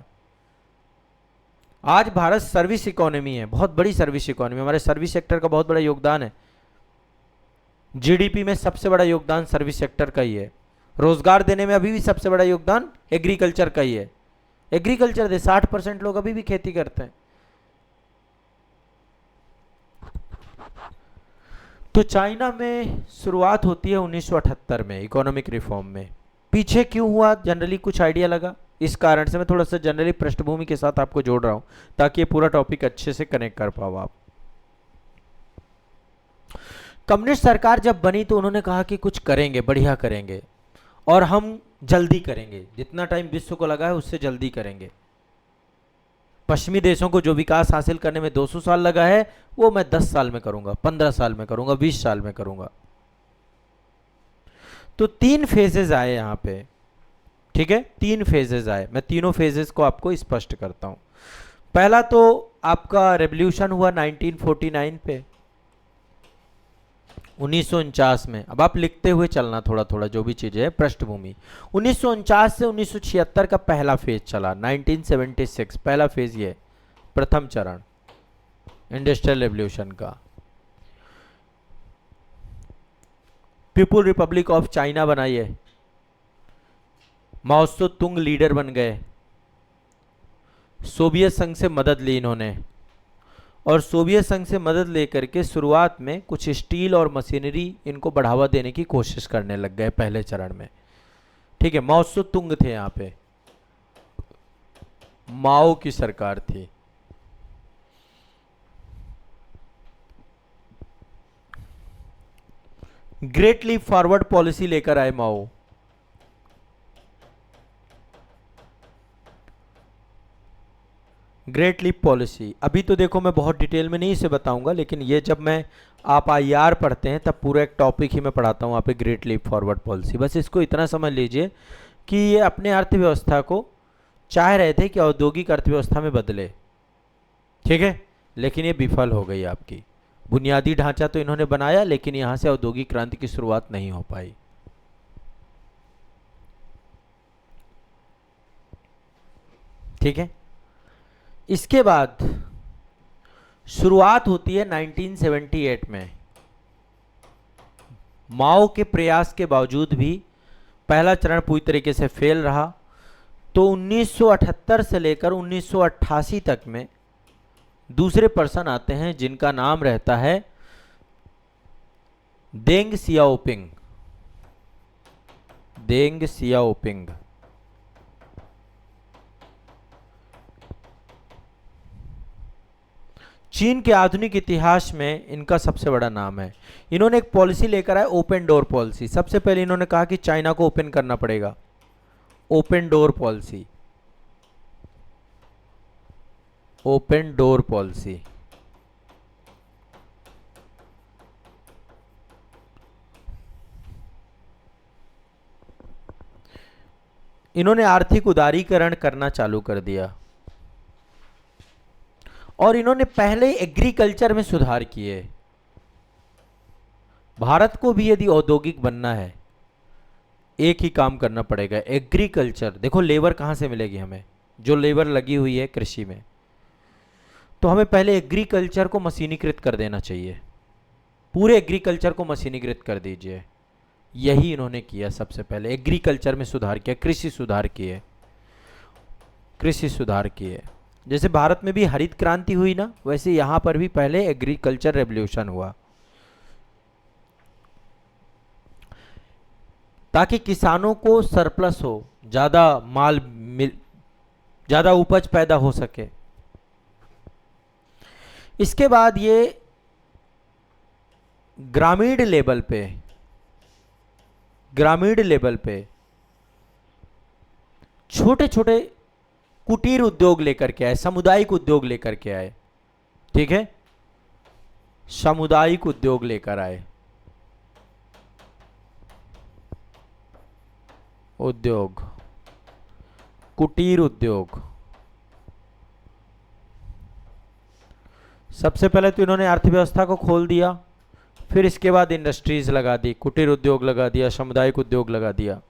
आज भारत सर्विस इकोनॉमी है, बहुत बड़ी सर्विस इकोनॉमी, हमारे सर्विस सेक्टर का बहुत बड़ा योगदान है। जीडीपी में सबसे बड़ा योगदान सर्विस सेक्टर का ही है। रोजगार देने में अभी भी सबसे बड़ा योगदान एग्रीकल्चर का ही है। एग्रीकल्चर दे 60% लोग अभी भी खेती करते हैं। तो चाइना में शुरुआत होती है 1978 में इकोनॉमिक रिफॉर्म में। पीछे क्यों हुआ? जनरली कुछ आइडिया लगा? इस कारण से मैं थोड़ा सा जनरली पृष्ठभूमि के साथ आपको जोड़ रहा हूं ताकि ये पूरा टॉपिक अच्छे से कनेक्ट कर पाओ आप। कम्युनिस्ट सरकार जब बनी तो उन्होंने कहा कि कुछ करेंगे, बढ़िया करेंगे और हम जल्दी करेंगे, जितना टाइम विश्व को लगा है उससे जल्दी करेंगे। पश्चिमी देशों को जो विकास हासिल करने में 200 साल लगा है वो मैं 10 साल में करूंगा, 15 साल में करूंगा, 20 साल में करूंगा। तो 3 फेजेस आए यहां पे, ठीक है, 3 फेजेस आए। मैं तीनों फेजेस को आपको स्पष्ट करता हूं। पहला तो आपका रेवोल्यूशन हुआ 1949 पे, 1949 में। अब आप लिखते हुए चलना थोड़ा थोड़ा जो भी चीजें है पृष्ठभूमि। 1949 से 1976 का पहला फेज चला, 1976 पहला फेज, ये प्रथम चरण इंडस्ट्रियल रेवोल्यूशन का। पीपुल रिपब्लिक ऑफ चाइना बनाइए, माओ त्से तुंग लीडर बन गए, सोवियत संघ से मदद ली इन्होंने और सोवियत संघ से मदद लेकर के शुरुआत में कुछ स्टील और मशीनरी इनको बढ़ावा देने की कोशिश करने लग गए पहले चरण में, ठीक है। माओ त्से तुंग थे यहां पे, माओ की सरकार थी। ग्रेट लीप फॉरवर्ड पॉलिसी लेकर आए माओ। ग्रेट लीप पॉलिसी, अभी तो देखो मैं बहुत डिटेल में नहीं इसे बताऊंगा, लेकिन ये जब मैं आप आईआर पढ़ते हैं तब पूरा एक टॉपिक ही मैं पढ़ाता हूँ वहाँ पे, ग्रेट लीप फॉरवर्ड पॉलिसी। बस इसको इतना समझ लीजिए कि ये अपने अर्थव्यवस्था को चाह रहे थे कि औद्योगिक अर्थव्यवस्था में बदले, ठीक है, लेकिन ये विफल हो गई आपकी। बुनियादी ढांचा तो इन्होंने बनाया लेकिन यहाँ से औद्योगिक क्रांति की शुरुआत नहीं हो पाई, ठीक है। इसके बाद शुरुआत होती है 1978 में। माओ के प्रयास के बावजूद भी पहला चरण पूरी तरीके से फेल रहा। तो 1978 से लेकर 1988 तक में दूसरे पर्सन आते हैं जिनका नाम रहता है देंग सियाओपिंग। देंग सियाओपिंग चीन के आधुनिक इतिहास में इनका सबसे बड़ा नाम है। इन्होंने एक पॉलिसी लेकर आए, ओपन डोर पॉलिसी। सबसे पहले इन्होंने कहा कि चाइना को ओपन करना पड़ेगा, open door policy, open door policy. इन्होंने आर्थिक उदारीकरण करना चालू कर दिया और इन्होंने पहले एग्रीकल्चर में सुधार किए। भारत को भी यदि औद्योगिक बनना है एक ही काम करना पड़ेगा, एग्रीकल्चर। देखो लेबर कहां से मिलेगी हमें, जो लेबर लगी हुई है कृषि में, तो हमें पहले एग्रीकल्चर को मशीनीकृत कर देना चाहिए, पूरे एग्रीकल्चर को मशीनीकृत कर दीजिए। यही इन्होंने किया, सबसे पहले एग्रीकल्चर में सुधार किया, कृषि सुधार किए, कृषि सुधार किए। जैसे भारत में भी हरित क्रांति हुई ना, वैसे यहां पर भी पहले एग्रीकल्चर रेवोल्यूशन हुआ, ताकि किसानों को सरप्लस हो, ज्यादा माल मिल, ज्यादा उपज पैदा हो सके। इसके बाद ये ग्रामीण लेवल पे, ग्रामीण लेवल पे छोटे छोटे कुटीर उद्योग लेकर के आए, सामुदायिक उद्योग लेकर के आए, ठीक है, सामुदायिक उद्योग लेकर आए, उद्योग, कुटीर उद्योग। सबसे पहले तो इन्होंने अर्थव्यवस्था को खोल दिया, फिर इसके बाद इंडस्ट्रीज लगा दी, कुटीर उद्योग लगा दिया, सामुदायिक उद्योग लगा दिया।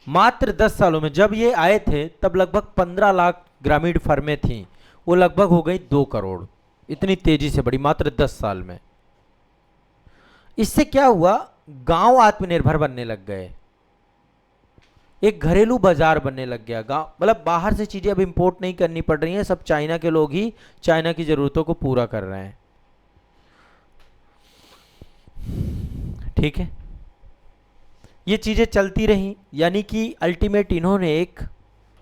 मात्र 10 सालों में, जब ये आए थे तब लगभग 15 लाख ग्रामीण फर्में थीं, वो लगभग हो गई 2 करोड़। इतनी तेजी से बढ़ी मात्र 10 साल में। इससे क्या हुआ, गांव आत्मनिर्भर बनने लग गए, एक घरेलू बाजार बनने लग गया। गांव मतलब बाहर से चीजें अब इंपोर्ट नहीं करनी पड़ रही हैं, सब चाइना के लोग ही चाइना की जरूरतों को पूरा कर रहे हैं, ठीक है। ये चीजें चलती रहीं, यानी कि अल्टीमेट इन्होंने एक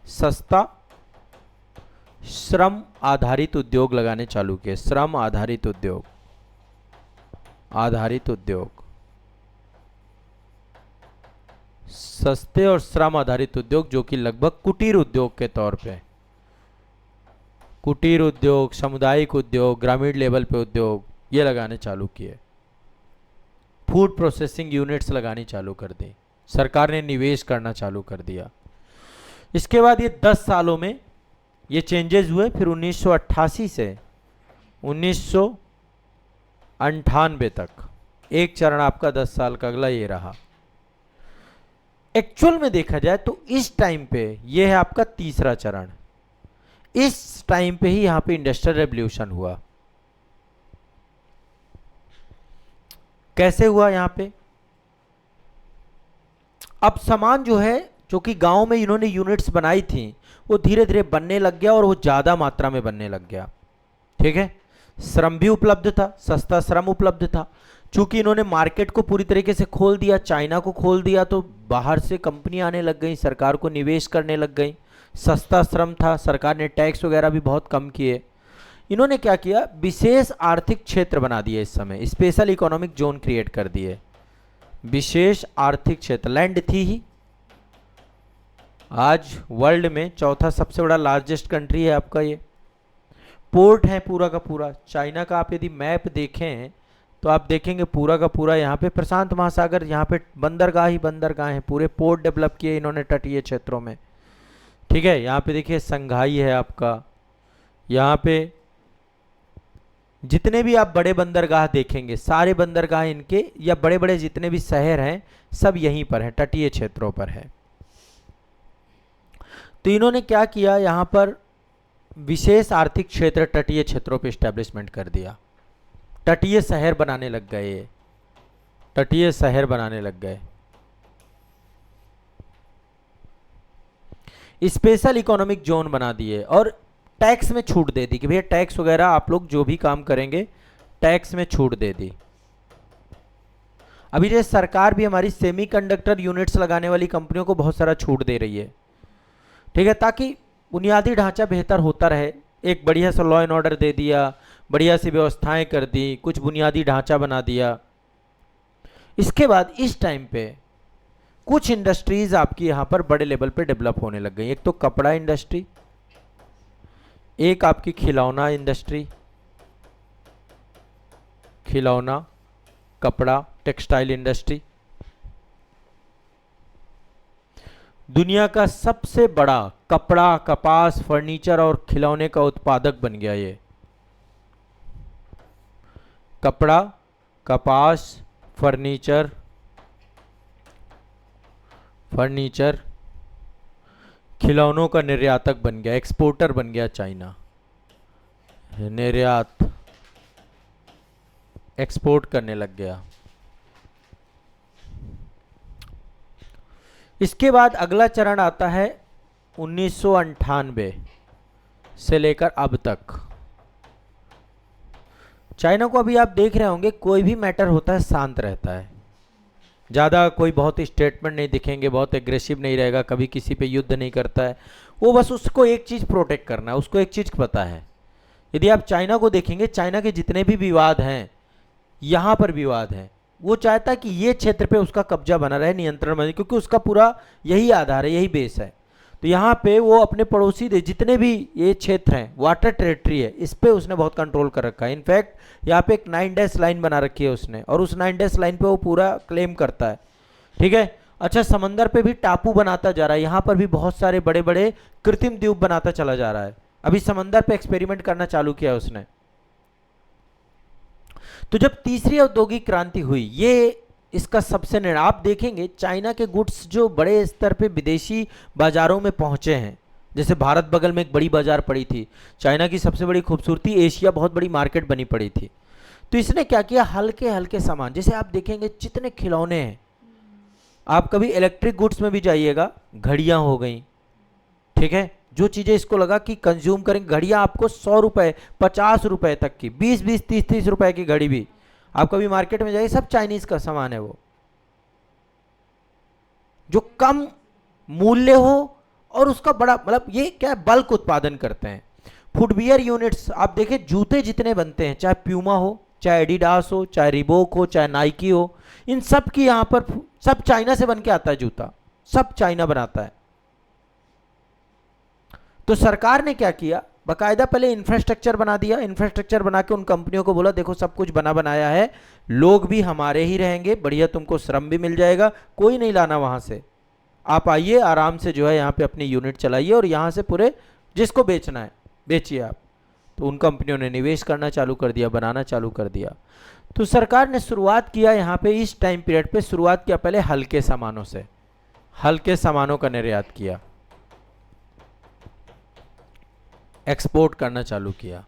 सस्ता श्रम आधारित उद्योग लगाने चालू किए। श्रम आधारित उद्योग, आधारित उद्योग, सस्ते और श्रम आधारित उद्योग, जो कि लगभग कुटीर उद्योग के तौर पे, कुटीर उद्योग, सामुदायिक उद्योग, ग्रामीण लेवल पे उद्योग ये लगाने चालू किए। फूड प्रोसेसिंग यूनिट्स लगानी चालू कर दी, सरकार ने निवेश करना चालू कर दिया। इसके बाद ये 10 सालों में ये चेंजेस हुए। फिर 1988 से 1998 तक एक चरण आपका 10 साल का अगला ये रहा। एक्चुअल में देखा जाए तो इस टाइम पे ये है आपका तीसरा चरण। इस टाइम पे ही यहां पे इंडस्ट्रियल रेवोल्यूशन हुआ। कैसे हुआ यहां पे? अब सामान जो है, जो कि गांव में इन्होंने यूनिट्स बनाई थी, वो धीरे धीरे बनने लग गया और वो ज्यादा मात्रा में बनने लग गया। ठीक है, श्रम भी उपलब्ध था, सस्ता श्रम उपलब्ध था। चूंकि इन्होंने मार्केट को पूरी तरीके से खोल दिया, चाइना को खोल दिया, तो बाहर से कंपनी आने लग गई, सरकार को निवेश करने लग गई। सस्ता श्रम था, सरकार ने टैक्स वगैरह भी बहुत कम किए। इन्होंने क्या किया, विशेष आर्थिक क्षेत्र बना दिए, इस समय स्पेशल इकोनॉमिक जोन क्रिएट कर दिए। विशेष आर्थिक क्षेत्र, लैंड थी ही, आज वर्ल्ड में चौथा सबसे बड़ा लार्जेस्ट कंट्री है आपका ये। पोर्ट है पूरा का पूरा। चाइना का आप यदि मैप देखें तो आप देखेंगे पूरा का पूरा यहाँ पे प्रशांत महासागर, यहाँ पे बंदरगाह ही बंदरगाह हैं, पूरे पोर्ट डेवलप किए इन्होंने तटीय क्षेत्रों में। ठीक है, यहाँ पे देखिए संघाई है आपका, यहाँ पे जितने भी आप बड़े बंदरगाह देखेंगे, सारे बंदरगाह इनके, या बड़े बड़े जितने भी शहर हैं, सब यहीं पर हैं, तटीय क्षेत्रों पर है। तो इन्होंने क्या किया, यहाँ पर विशेष आर्थिक क्षेत्र तटीय क्षेत्रों पे इस्टेब्लिशमेंट कर दिया। तटीय शहर बनाने लग गए, ये तटीय शहर बनाने लग गए। स्पेशल इकोनॉमिक जोन बना दिए और टैक्स में छूट दे दी कि भैया टैक्स वगैरह आप लोग जो भी काम करेंगे टैक्स में छूट दे दी। अभी जैसे सरकार भी हमारी सेमीकंडक्टर यूनिट्स लगाने वाली कंपनियों को बहुत सारा छूट दे रही है। ठीक है, ताकि बुनियादी ढांचा बेहतर होता रहे। एक बढ़िया सा लॉ एंड ऑर्डर दे दिया, बढ़िया सी व्यवस्थाएं कर दी, कुछ बुनियादी ढांचा बना दिया। इसके बाद इस टाइम पे कुछ इंडस्ट्रीज आपकी यहां पर बड़े लेवल पे डेवलप होने लग गई। एक तो कपड़ा इंडस्ट्री, एक आपकी खिलौना इंडस्ट्री, खिलौना, कपड़ा, टेक्सटाइल इंडस्ट्री। दुनिया का सबसे बड़ा कपड़ा, कपास, फर्नीचर और खिलौने का उत्पादक बन गया ये। कपड़ा, कपास, फर्नीचर, खिलौनों का निर्यातक बन गया, एक्सपोर्टर बन गया चाइना। निर्यात, एक्सपोर्ट करने लग गया। इसके बाद अगला चरण आता है 1998 से लेकर अब तक। चाइना को अभी आप देख रहे होंगे, कोई भी मैटर होता है शांत रहता है, ज़्यादा कोई बहुत स्टेटमेंट नहीं दिखेंगे, बहुत एग्रेसिव नहीं रहेगा, कभी किसी पे युद्ध नहीं करता है। वो बस उसको एक चीज़ प्रोटेक्ट करना है, उसको एक चीज़ पता है। यदि आप चाइना को देखेंगे, चाइना के जितने भी विवाद हैं, यहाँ पर विवाद हैं, वो चाहता है कि ये क्षेत्र पे उसका कब्जा बना रहे, नियंत्रण बने, क्योंकि उसका पूरा यही आधार है, यही बेस है। तो यहाँ पे वो अपने पड़ोसी जितने भी ये क्षेत्र हैं, वाटर टेरिटरी है, इस पे उसने बहुत कंट्रोल कर रखा है। इनफैक्ट यहाँ पे एक 9 डैश लाइन बना रखी है उसने, और उस 9 डैश लाइन पे वो पूरा क्लेम करता है। ठीक है, अच्छा, समंदर पे भी टापू बनाता जा रहा है, यहाँ पर भी बहुत सारे बड़े बड़े कृत्रिम द्वीप बनाता चला जा रहा है। अभी समंदर पे एक्सपेरिमेंट करना चालू किया उसने। तो जब तीसरी औद्योगिक क्रांति हुई, ये इसका सबसे निर्णय आप देखेंगे, चाइना के गुड्स जो बड़े स्तर पे विदेशी बाजारों में पहुंचे हैं, जैसे भारत बगल में एक बड़ी बाजार पड़ी थी, चाइना की सबसे बड़ी खूबसूरती, एशिया बहुत बड़ी मार्केट बनी पड़ी थी। तो इसने क्या किया, हल्के हल्के सामान, जैसे आप देखेंगे जितने खिलौने हैं, आप कभी इलेक्ट्रिक गुड्स में भी जाइएगा, घड़ियां हो गई। ठीक है, जो चीज़ें इसको लगा कि कंज्यूम करेंगे, घड़ियां आपको 100 रुपए, 50 रुपए तक की, 20-20, 30-30 रुपए की घड़ी भी आप कभी मार्केट में जाइए, सब चाइनीज का सामान है वो। जो कम मूल्य हो और उसका बड़ा, मतलब ये क्या है, बल्क उत्पादन करते हैं। फुटवियर यूनिट्स आप देखें, जूते जितने बनते हैं, चाहे प्यूमा हो, चाहे एडिडास हो, चाहे रिबोक हो, चाहे नाइकी हो, इन सब की यहां पर सब चाइना से बन के आता है जूता, सब चाइना बनाता है। तो सरकार ने क्या किया, बाकायदा पहले इंफ्रास्ट्रक्चर बना दिया, इंफ्रास्ट्रक्चर बना के उन कंपनियों को बोला देखो सब कुछ बना बनाया है, लोग भी हमारे ही रहेंगे, बढ़िया तुमको श्रम भी मिल जाएगा, कोई नहीं लाना वहां से, आप आइए आराम से जो है यहाँ पे अपनी यूनिट चलाइए और यहाँ से पूरे जिसको बेचना है बेचिए आप। तो उन कंपनियों ने निवेश करना चालू कर दिया, बनाना चालू कर दिया। तो सरकार ने शुरुआत किया यहाँ पे, इस टाइम पीरियड पे शुरुआत किया पहले हल्के सामानों से, हल्के सामानों का निर्यात किया, एक्सपोर्ट करना चालू किया।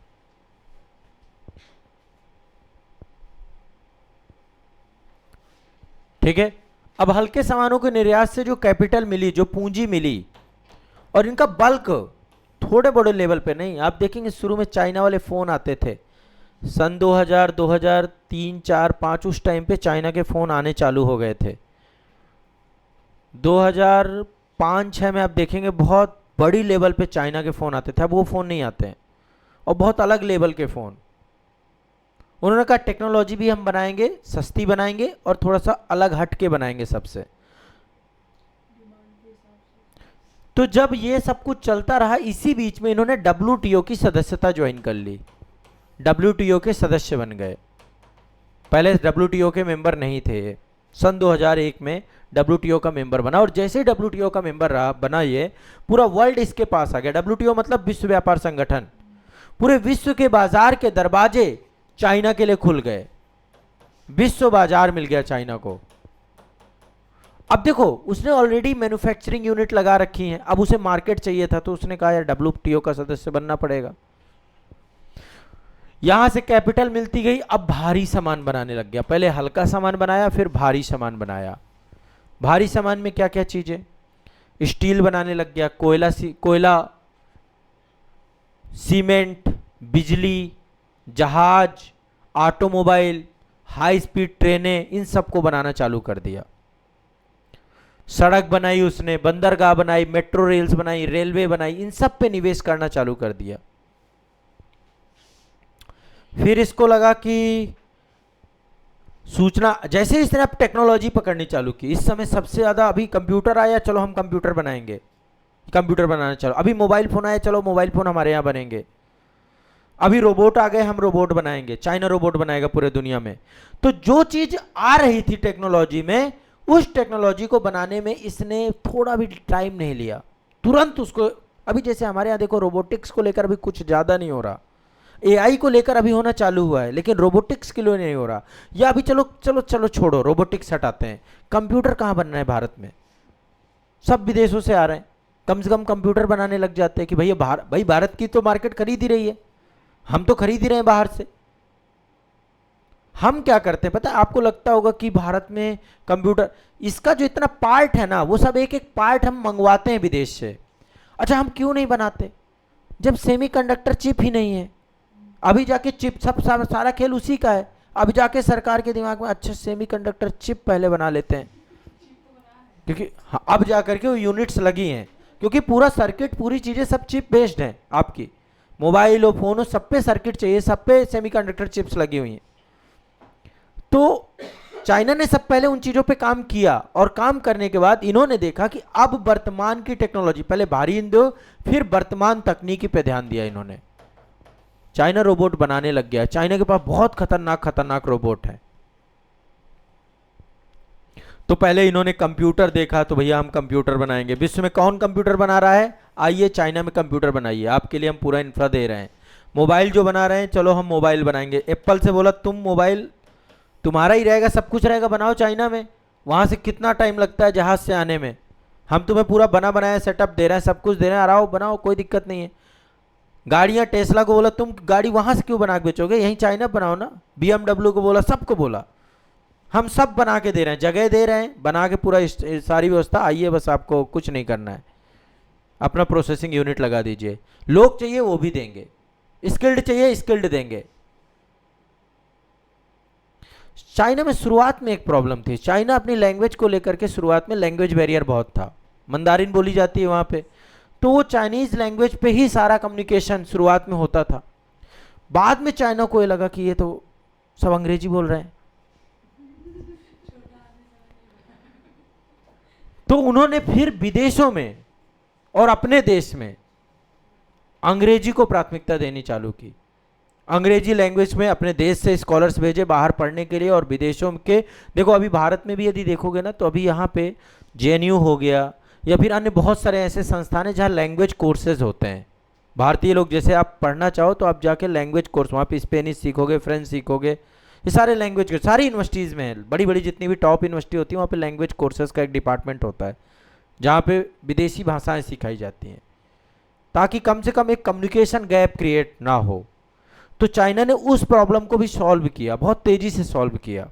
ठीक है, अब हल्के सामानों के निर्यात से जो कैपिटल मिली, जो पूंजी मिली, और इनका बल्क थोड़े बड़े लेवल पे नहीं। आप देखेंगे शुरू में चाइना वाले फोन आते थे सन 2000, 2003, 4, 5, उस टाइम पे चाइना के फोन आने चालू हो गए थे। 2005-6 में आप देखेंगे बहुत बड़ी लेवल पे चाइना के फ़ोन आते थे, अब वो फ़ोन नहीं आते हैं, और बहुत अलग लेवल के फ़ोन। उन्होंने कहा टेक्नोलॉजी भी हम बनाएंगे, सस्ती बनाएंगे और थोड़ा सा अलग हट के बनाएंगे सबसे। तो जब ये सब कुछ चलता रहा, इसी बीच में इन्होंने WTO की सदस्यता ज्वाइन कर ली, WTO के सदस्य बन गए। पहले WTO के मेंबर नहीं थे ये, सन 2001 में WTO का मेंबर बना, और जैसे ही WTO का मेंबर रहा बना, ये पूरा वर्ल्ड इसके पास आ गया। WTO मतलब विश्व व्यापार संगठन, पूरे विश्व के बाजार के दरवाजे चाइना के लिए खुल गए, विश्व बाजार मिल गया चाइना को। अब देखो उसने ऑलरेडी मैन्युफैक्चरिंग यूनिट लगा रखी है, अब उसे मार्केट चाहिए था, तो उसने कहा यार WTO का सदस्य बनना पड़ेगा। यहां से कैपिटल मिलती गई, अब भारी सामान बनाने लग गया, पहले हल्का सामान बनाया फिर भारी सामान बनाया। भारी सामान में क्या क्या चीजें, स्टील बनाने लग गया, कोयला, सीमेंट, बिजली, जहाज, ऑटोमोबाइल, हाई स्पीड ट्रेनें, इन सबको बनाना चालू कर दिया। सड़क बनाई उसने, बंदरगाह बनाई, मेट्रो रेल्स बनाई, रेलवे बनाई, इन सब पे निवेश करना चालू कर दिया। फिर इसको लगा कि सूचना, जैसे इसने अब टेक्नोलॉजी पकड़नी चालू की, इस समय सबसे ज्यादा अभी कंप्यूटर आया, चलो हम कंप्यूटर बनाएंगे, कंप्यूटर बनाना चलो, अभी मोबाइल फोन आया, चलो मोबाइल फोन हमारे यहां बनेंगे, अभी रोबोट आ गए, हम रोबोट बनाएंगे, चाइना रोबोट बनाएगा पूरे दुनिया में। तो जो चीज आ रही थी टेक्नोलॉजी में, उस टेक्नोलॉजी को बनाने में इसने थोड़ा भी टाइम नहीं लिया, तुरंत उसको, अभी जैसे हमारे यहाँ देखो रोबोटिक्स को लेकर अभी कुछ ज्यादा नहीं हो रहा, AI को लेकर अभी होना चालू हुआ है, लेकिन रोबोटिक्स के लिए नहीं हो रहा। या अभी चलो चलो चलो छोड़ो, रोबोटिक्स हटाते हैं, कंप्यूटर कहाँ बन रहा है भारत में, सब विदेशों से आ रहे हैं, कम से कम कंप्यूटर बनाने लग जाते हैं कि भैया भाई भारत की तो मार्केट खरीद ही रही है, हम तो खरीद ही रहे हैं बाहर से। हम क्या करते हैं पता है, आपको लगता होगा कि भारत में कंप्यूटर, इसका जो इतना पार्ट है ना, वो सब एक एक पार्ट हम मंगवाते हैं विदेश से। अच्छा हम क्यों नहीं बनाते, जब सेमीकंडक्टर चिप ही नहीं है, अभी जाके चिप, सब सारा खेल उसी का है। अभी जाके सरकार के दिमाग में अच्छा सेमीकंडक्टर चिप पहले बना लेते हैं, क्योंकि अब जाकर के वो यूनिट्स लगी हैं, क्योंकि पूरा सर्किट, पूरी चीजें सब चिप बेस्ड हैं, आपकी मोबाइल हो, फोन हो, सब पे सर्किट चाहिए, सब पे सेमीकंडक्टर चिप्स लगी हुई हैं। तो चाइना ने सब पहले उन चीजों पे काम किया, और काम करने के बाद इन्होंने देखा कि अब वर्तमान की टेक्नोलॉजी, पहले भारी इंधन फिर वर्तमान तकनीकी पे ध्यान दिया इन्होंने। चाइना रोबोट बनाने लग गया, चाइना के पास बहुत खतरनाक खतरनाक रोबोट है। तो पहले इन्होंने कंप्यूटर देखा, तो भैया हम कंप्यूटर बनाएंगे, विश्व में कौन कंप्यूटर बना रहा है, आइए चाइना में कंप्यूटर बनाइए, आपके लिए हम पूरा इंफ्रा दे रहे हैं। मोबाइल जो बना रहे हैं, चलो हम मोबाइल बनाएंगे, एप्पल से बोला तुम मोबाइल तुम्हारा ही रहेगा, सब कुछ रहेगा, बनाओ चाइना में, वहां से कितना टाइम लगता है जहाज से आने में, हम तुम्हें पूरा बना बनाया सेटअप दे रहे हैं, सब कुछ दे रहे हैं, आओ बनाओ, कोई दिक्कत नहीं है। गाड़ियां, टेस्ला को बोला तुम गाड़ी वहां से क्यों बना के बेचोगे, यहीं चाइना बनाओ ना। BMW को बोला, सबको बोला हम सब बना के दे रहे हैं, जगह दे रहे हैं, बना के पूरा सारी व्यवस्था, आइए बस आपको कुछ नहीं करना है, अपना प्रोसेसिंग यूनिट लगा दीजिए, लोग चाहिए वो भी देंगे, स्किल्ड चाहिए स्किल्ड देंगे। चाइना में शुरुआत में एक प्रॉब्लम थी, चाइना अपनी लैंग्वेज को लेकर के शुरुआत में लैंग्वेज बैरियर बहुत था, मंदारिन बोली जाती है वहाँ पे, तो वो चाइनीज लैंग्वेज पे ही सारा कम्युनिकेशन शुरुआत में होता था। बाद में चाइना को ये लगा कि ये तो सब अंग्रेजी बोल रहे हैं, तो उन्होंने फिर विदेशों में और अपने देश में अंग्रेजी को प्राथमिकता देनी चालू की। अंग्रेजी लैंग्वेज में अपने देश से स्कॉलर्स भेजे बाहर पढ़ने के लिए, और विदेशों के देखो अभी भारत में भी यदि देखोगे ना तो अभी यहाँ पे जेएनयू हो गया या फिर अन्य बहुत सारे ऐसे संस्थान हैं जहाँ लैंग्वेज कोर्सेज होते हैं। भारतीय लोग जैसे आप पढ़ना चाहो तो आप जाके लैंग्वेज कोर्स वहाँ पे स्पेनिश सीखोगे, फ्रेंच सीखोगे, ये सारे लैंग्वेज सारी यूनिवर्सिटीज़ में है, बड़ी बड़ी जितनी भी टॉप यूनिवर्सिटी होती है वहाँ पे लैंग्वेज कोर्सेज का एक डिपार्टमेंट होता है जहाँ पे विदेशी भाषाएं सिखाई जाती हैं, ताकि कम से कम एक कम्युनिकेशन गैप क्रिएट ना हो। तो चाइना ने उस प्रॉब्लम को भी सॉल्व किया, बहुत तेजी से सॉल्व किया।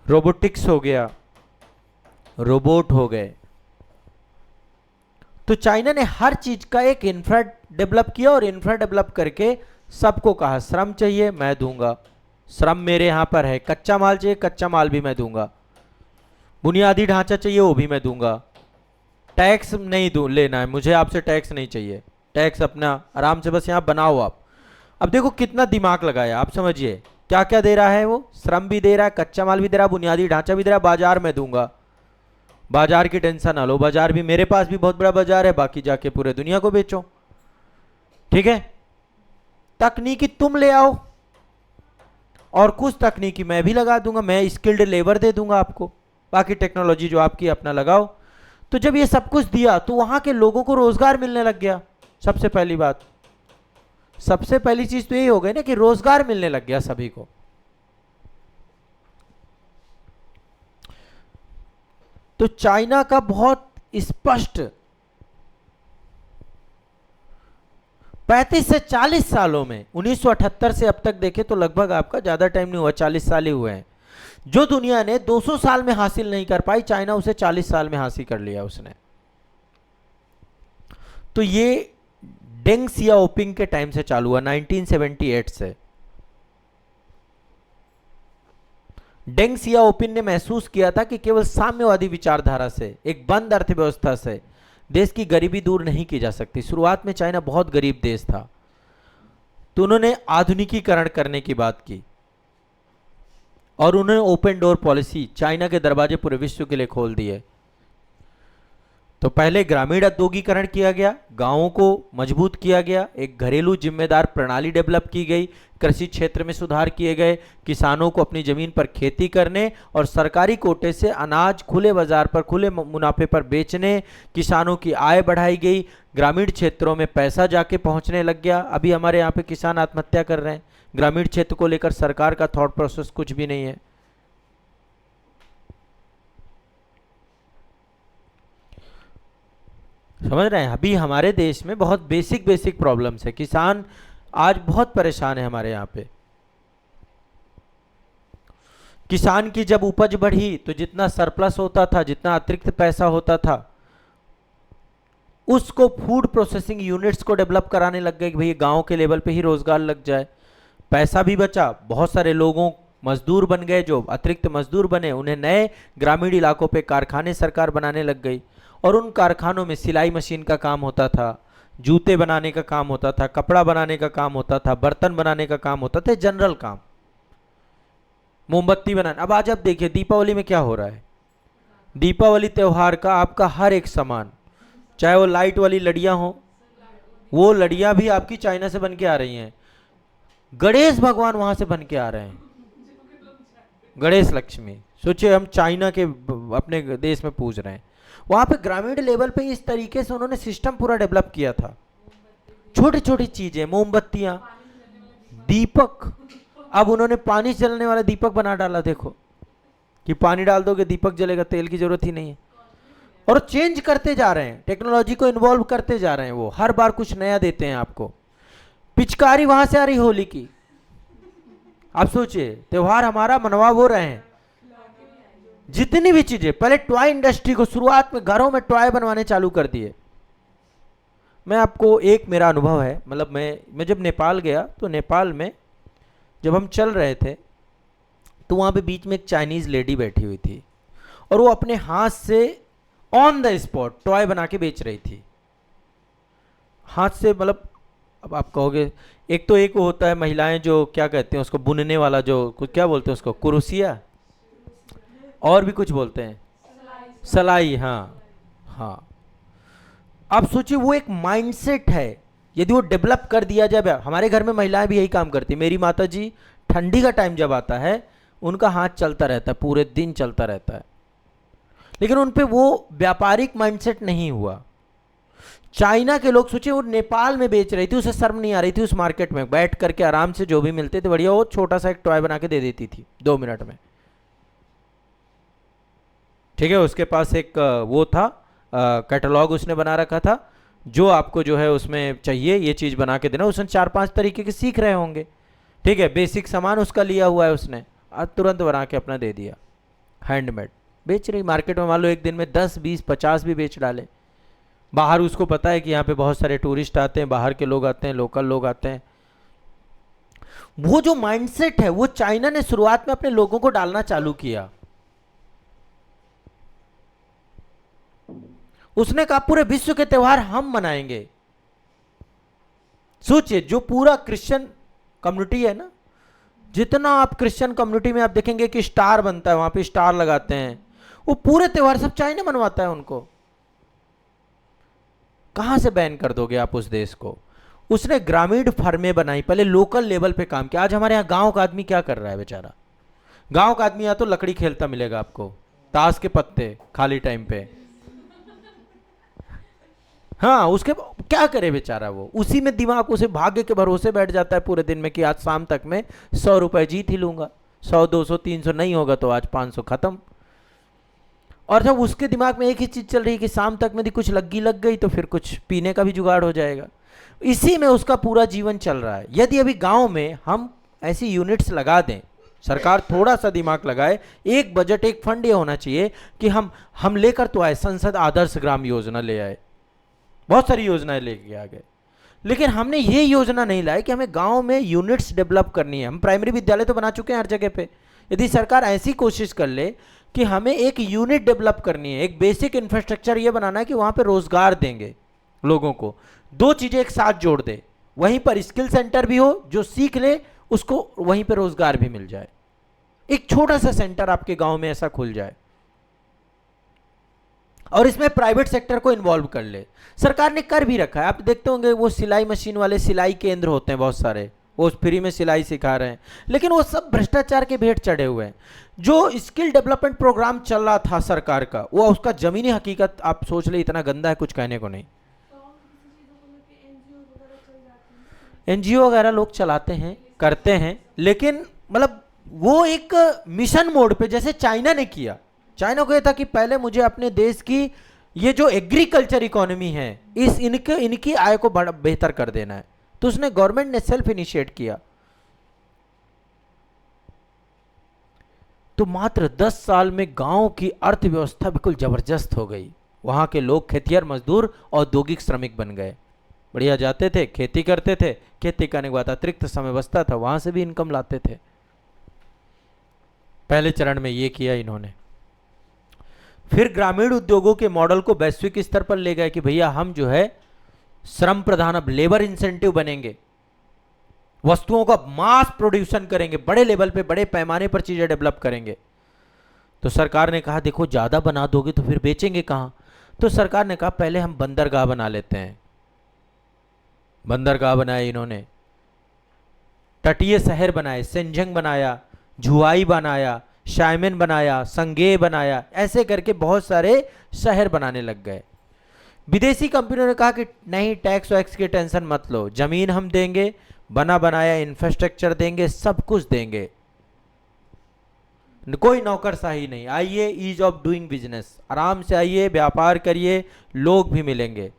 रोबोटिक्स हो गया, रोबोट हो गए, तो चाइना ने हर चीज का एक इंफ्रा डेवलप किया, और इंफ्रा डेवलप करके सबको कहा श्रम चाहिए मैं दूंगा, श्रम मेरे यहां पर है, कच्चा माल चाहिए कच्चा माल भी मैं दूंगा, बुनियादी ढांचा चाहिए वो भी मैं दूंगा, टैक्स नहीं दूं लेना है मुझे आपसे, टैक्स नहीं चाहिए, टैक्स अपना आराम से बस यहां बनाओ आप। अब देखो कितना दिमाग लगाया, आप समझिए क्या क्या दे रहा है वो, श्रम भी दे रहा है, कच्चा माल भी दे रहा है, बुनियादी ढांचा भी दे रहा है, बाजार में दूंगा, बाजार की टेंशन ना लो, बाजार भी मेरे पास भी बहुत बड़ा बाजार है, बाकी जाके पूरे दुनिया को बेचो, ठीक है। तकनीकी तुम ले आओ और कुछ तकनीकी मैं भी लगा दूंगा, मैं स्किल्ड लेबर दे दूंगा आपको, बाकी टेक्नोलॉजी जो आपकी अपना लगाओ। तो जब ये सब कुछ दिया तो वहां के लोगों को रोजगार मिलने लग गया। सबसे पहली बात, सबसे पहली चीज तो यही हो गई ना कि रोजगार मिलने लग गया सभी को। तो चाइना का बहुत स्पष्ट 35 से 40 सालों में, 1978 से अब तक देखें तो लगभग आपका ज्यादा टाइम नहीं हुआ, 40 साल ही हुए हैं, जो दुनिया ने 200 साल में हासिल नहीं कर पाई चाइना उसे 40 साल में हासिल कर लिया उसने। तो ये डेंग सियाओपिंग के टाइम से चालू हुआ, 1978 से। डेंग सियाओपिंग ने महसूस किया था कि केवल साम्यवादी विचारधारा से, एक बंद अर्थव्यवस्था से देश की गरीबी दूर नहीं की जा सकती। शुरुआत में चाइना बहुत गरीब देश था, तो उन्होंने आधुनिकीकरण करने की बात की और उन्होंने ओपन डोर पॉलिसी, चाइना के दरवाजे पूरे विश्व के लिए खोल दिए। तो पहले ग्रामीण औद्योगिकरण किया गया, गांवों को मजबूत किया गया, एक घरेलू जिम्मेदार प्रणाली डेवलप की गई, कृषि क्षेत्र में सुधार किए गए, किसानों को अपनी जमीन पर खेती करने और सरकारी कोटे से अनाज खुले बाजार पर खुले मुनाफे पर बेचने, किसानों की आय बढ़ाई गई, ग्रामीण क्षेत्रों में पैसा जाके पहुंचने लग गया। अभी हमारे यहाँ पे किसान आत्महत्या कर रहे हैं, ग्रामीण क्षेत्र को लेकर सरकार का थॉट प्रोसेस कुछ भी नहीं है। समझ रहे हैं, अभी हमारे देश में बहुत बेसिक प्रॉब्लम्स है, किसान आज बहुत परेशान है हमारे यहाँ पे। किसान की जब उपज बढ़ी तो जितना सरप्लस होता था, जितना अतिरिक्त पैसा होता था, उसको फूड प्रोसेसिंग यूनिट्स को डेवलप कराने लग गए कि भाई गांव के लेवल पे ही रोजगार लग जाए, पैसा भी बचा, बहुत सारे लोगों मजदूर बन गए, जो अतिरिक्त मजदूर बने उन्हें नए ग्रामीण इलाकों पे कारखाने सरकार बनाने लग गई, और उन कारखानों में सिलाई मशीन का काम होता था, जूते बनाने का काम होता था, कपड़ा बनाने का काम होता था, बर्तन बनाने का काम होता था, जनरल काम, मोमबत्ती बनाना। अब आज आप देखिए दीपावली में क्या हो रहा है, दीपावली त्यौहार का आपका हर एक सामान, चाहे वो लाइट वाली लड़ियां हो, वो लड़ियां भी आपकी चाइना से बन के आ रही हैं, गणेश भगवान वहां से बन के आ रहे हैं, गणेश लक्ष्मी, सोचिए हम चाइना के अपने देश में पूज रहे हैं। वहां पे ग्रामीण लेवल पे इस तरीके से उन्होंने सिस्टम पूरा डेवलप किया था, छोटी छोटी चीजें, मोमबत्तियां, दीपक, अब उन्होंने पानी चलने वाला दीपक बना डाला, देखो कि पानी डाल दोगे दीपक जलेगा, तेल की जरूरत ही नहीं है। और चेंज करते जा रहे हैं, टेक्नोलॉजी को इन्वॉल्व करते जा रहे हैं, वो हर बार कुछ नया देते हैं आपको। पिचकारी वहां से आ रही होली की, आप सोचिए त्योहार हमारा मनवा वो रहे हैं, जितनी भी चीजें, पहले टॉय इंडस्ट्री को शुरुआत में घरों में टॉय बनवाने चालू कर दिए। मैं आपको एक मेरा अनुभव है, मतलब मैं जब नेपाल गया तो नेपाल में जब हम चल रहे थे तो वहाँ पे बीच में एक चाइनीज़ लेडी बैठी हुई थी और वो अपने हाथ से ऑन द स्पॉट टॉय बना के बेच रही थी। हाथ से मतलब, अब आप कहोगे एक तो एक वो होता है महिलाएं जो क्या कहते हैं उसको, बुनने वाला, जो कुछ क्या बोलते हैं उसको, कुरुसिया, और भी कुछ बोलते हैं, सलाई। हाँ हाँ, आप सोचिए वो एक माइंडसेट है, यदि वो डेवलप कर दिया जाए। हमारे घर में महिलाएं भी यही काम करती। मेरी माता जी ठंडी का टाइम जब आता है उनका हाथ चलता रहता है, पूरे दिन चलता रहता है, लेकिन उन पे वो व्यापारिक माइंडसेट नहीं हुआ। चाइना के लोग, सोचिए वो नेपाल में बेच रही थी, उसे शर्म नहीं आ रही थी, उस मार्केट में बैठ करके आराम से जो भी मिलते थे बढ़िया, वो छोटा सा एक टॉय बना के दे देती थी 2 मिनट में। ठीक है, उसके पास एक वो था कैटलॉग उसने बना रखा था, जो आपको जो है उसमें चाहिए ये चीज़ बना के देना। उसने 4-5 तरीके के सीख रहे होंगे। ठीक है, बेसिक सामान उसका लिया हुआ है उसने, तुरंत बना के अपना दे दिया, हैंडमेड बेच रही मार्केट में। मान लो एक दिन में 10, 20, 50 भी बेच डाले। बाहर उसको पता है कि यहाँ पे बहुत सारे टूरिस्ट आते हैं, बाहर के लोग आते हैं, लोकल लोग आते हैं। वो जो माइंडसेट है वो चाइना ने शुरुआत में अपने लोगों को डालना चालू किया। उसने कहा पूरे विश्व के त्योहार हम मनाएंगे। सोचिए, जो पूरा क्रिश्चियन कम्युनिटी है ना, जितना आप क्रिश्चियन कम्युनिटी में आप देखेंगे कि स्टार बनता है, वहां पे स्टार लगाते हैं, वो पूरे त्योहार सब चाइना मनवाता है उनको। कहां से बैन कर दोगे आप उस देश को? उसने ग्रामीण फर्में बनाई, पहले लोकल लेवल पे काम किया। आज हमारे यहाँ गांव का आदमी क्या कर रहा है बेचारा? गांव का आदमी या तो लकड़ी खेलता मिलेगा आपको, ताश के पत्ते खाली टाइम पे। हाँ, उसके क्या करे बेचारा, वो उसी में दिमाग, उसे भाग्य के भरोसे बैठ जाता है पूरे दिन में कि आज शाम तक में 100 रुपए जीत ही लूंगा, 100, 200, 300 नहीं होगा तो आज 500 खत्म। और जब उसके दिमाग में एक ही चीज चल रही है कि शाम तक में कुछ लग गई तो फिर कुछ पीने का भी जुगाड़ हो जाएगा। इसी में उसका पूरा जीवन चल रहा है। यदि अभी गांव में हम ऐसी यूनिट्स लगा दें, सरकार थोड़ा सा दिमाग लगाए, एक बजट, एक फंड ये होना चाहिए कि हम लेकर तो आए, संसद आदर्श ग्राम योजना ले आए, बहुत सारी योजनाएं लेके आ गए, लेकिन हमने ये योजना नहीं लाई कि हमें गांव में यूनिट्स डेवलप करनी है। हम प्राइमरी विद्यालय तो बना चुके हैं हर जगह पे। यदि सरकार ऐसी कोशिश कर ले कि हमें एक यूनिट डेवलप करनी है, एक बेसिक इंफ्रास्ट्रक्चर ये बनाना है कि वहां पे रोजगार देंगे लोगों को, 2 चीजें एक साथ जोड़ दे, वहीं पर स्किल सेंटर भी हो, जो सीख ले उसको वहीं पर रोजगार भी मिल जाए। एक छोटा सा सेंटर आपके गांव में ऐसा खुल जाए और इसमें प्राइवेट सेक्टर को इन्वॉल्व कर ले। सरकार ने कर भी रखा है, आप देखते होंगे वो सिलाई मशीन वाले सिलाई केंद्र होते हैं बहुत सारे, वो फ्री में सिलाई सिखा रहे हैं, लेकिन वो सब भ्रष्टाचार के भेंट चढ़े हुए हैं। जो स्किल डेवलपमेंट प्रोग्राम चल रहा था सरकार का, वो उसका जमीनी हकीकत आप सोच ले, इतना गंदा है कुछ कहने को नहीं। एनजीओ वगैरह लोग चलाते हैं, करते हैं, लेकिन मतलब वो एक मिशन मोड पे, जैसे चाइना ने किया। चाइना को यह था कि पहले मुझे अपने देश की ये जो एग्रीकल्चर इकोनॉमी है, इनकी आय को बेहतर कर देना है, तो उसने, गवर्नमेंट ने सेल्फ इनिशिएट किया। तो मात्र 10 साल में गांव की अर्थव्यवस्था बिल्कुल जबरदस्त हो गई। वहां के लोग खेतिहर मजदूर, औद्योगिक श्रमिक बन गए। बढ़िया जाते थे, खेती करते थे, खेती करने के बाद अतिरिक्त समय बचता था, वहां से भी इनकम लाते थे। पहले चरण में ये किया इन्होंने। फिर ग्रामीण उद्योगों के मॉडल को वैश्विक स्तर पर ले गए कि भैया हम जो है श्रम प्रधान, अब लेबर इंसेंटिव बनेंगे, वस्तुओं का मास प्रोड्यूशन करेंगे, बड़े लेवल पे, बड़े पैमाने पर चीजें डेवलप करेंगे। तो सरकार ने कहा देखो ज्यादा बना दोगे तो फिर बेचेंगे कहां? तो सरकार ने कहा पहले हम बंदरगाह बना लेते हैं। बंदरगाह बनाए इन्होंने, तटीय शहर बनाए, सेंजंग बनाया, झुआई बनाया, शायमेन बनाया, संगे बनाया, ऐसे करके बहुत सारे शहर बनाने लग गए। विदेशी कंपनियों ने कहा कि नहीं, टैक्स वैक्स की टेंशन मत लो, जमीन हम देंगे, बना बनाया इंफ्रास्ट्रक्चर देंगे, सब कुछ देंगे, कोई नौकरशाही नहीं, आइए ईज ऑफ डूइंग बिजनेस, आराम से आइए, व्यापार करिए, लोग भी मिलेंगे।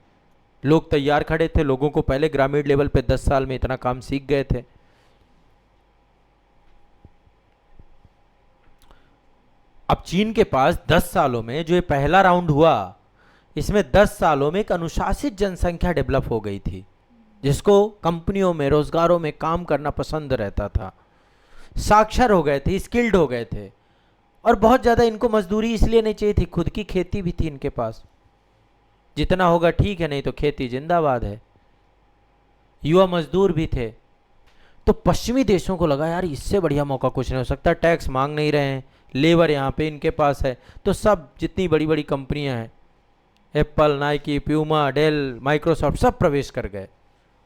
लोग तैयार खड़े थे, लोगों को पहले ग्रामीण लेवल पे 10 साल में इतना काम सीख गए थे। अब चीन के पास 10 सालों में, जो ये पहला राउंड हुआ, इसमें 10 सालों में एक अनुशासित जनसंख्या डेवलप हो गई थी, जिसको कंपनियों में, रोजगारों में काम करना पसंद रहता था। साक्षर हो गए थे, स्किल्ड हो गए थे, और बहुत ज़्यादा इनको मजदूरी इसलिए नहीं चाहिए थी, खुद की खेती भी थी इनके पास, जितना होगा ठीक है, नहीं तो खेती जिंदाबाद है। युवा मजदूर भी थे। तो पश्चिमी देशों को लगा यार इससे बढ़िया मौका कुछ नहीं हो सकता, टैक्स मांग नहीं रहे हैं, लेबर यहाँ पे इनके पास है, तो सब जितनी बड़ी बड़ी कंपनियां हैं, Apple, Nike, Puma, Dell, Microsoft, सब प्रवेश कर गए,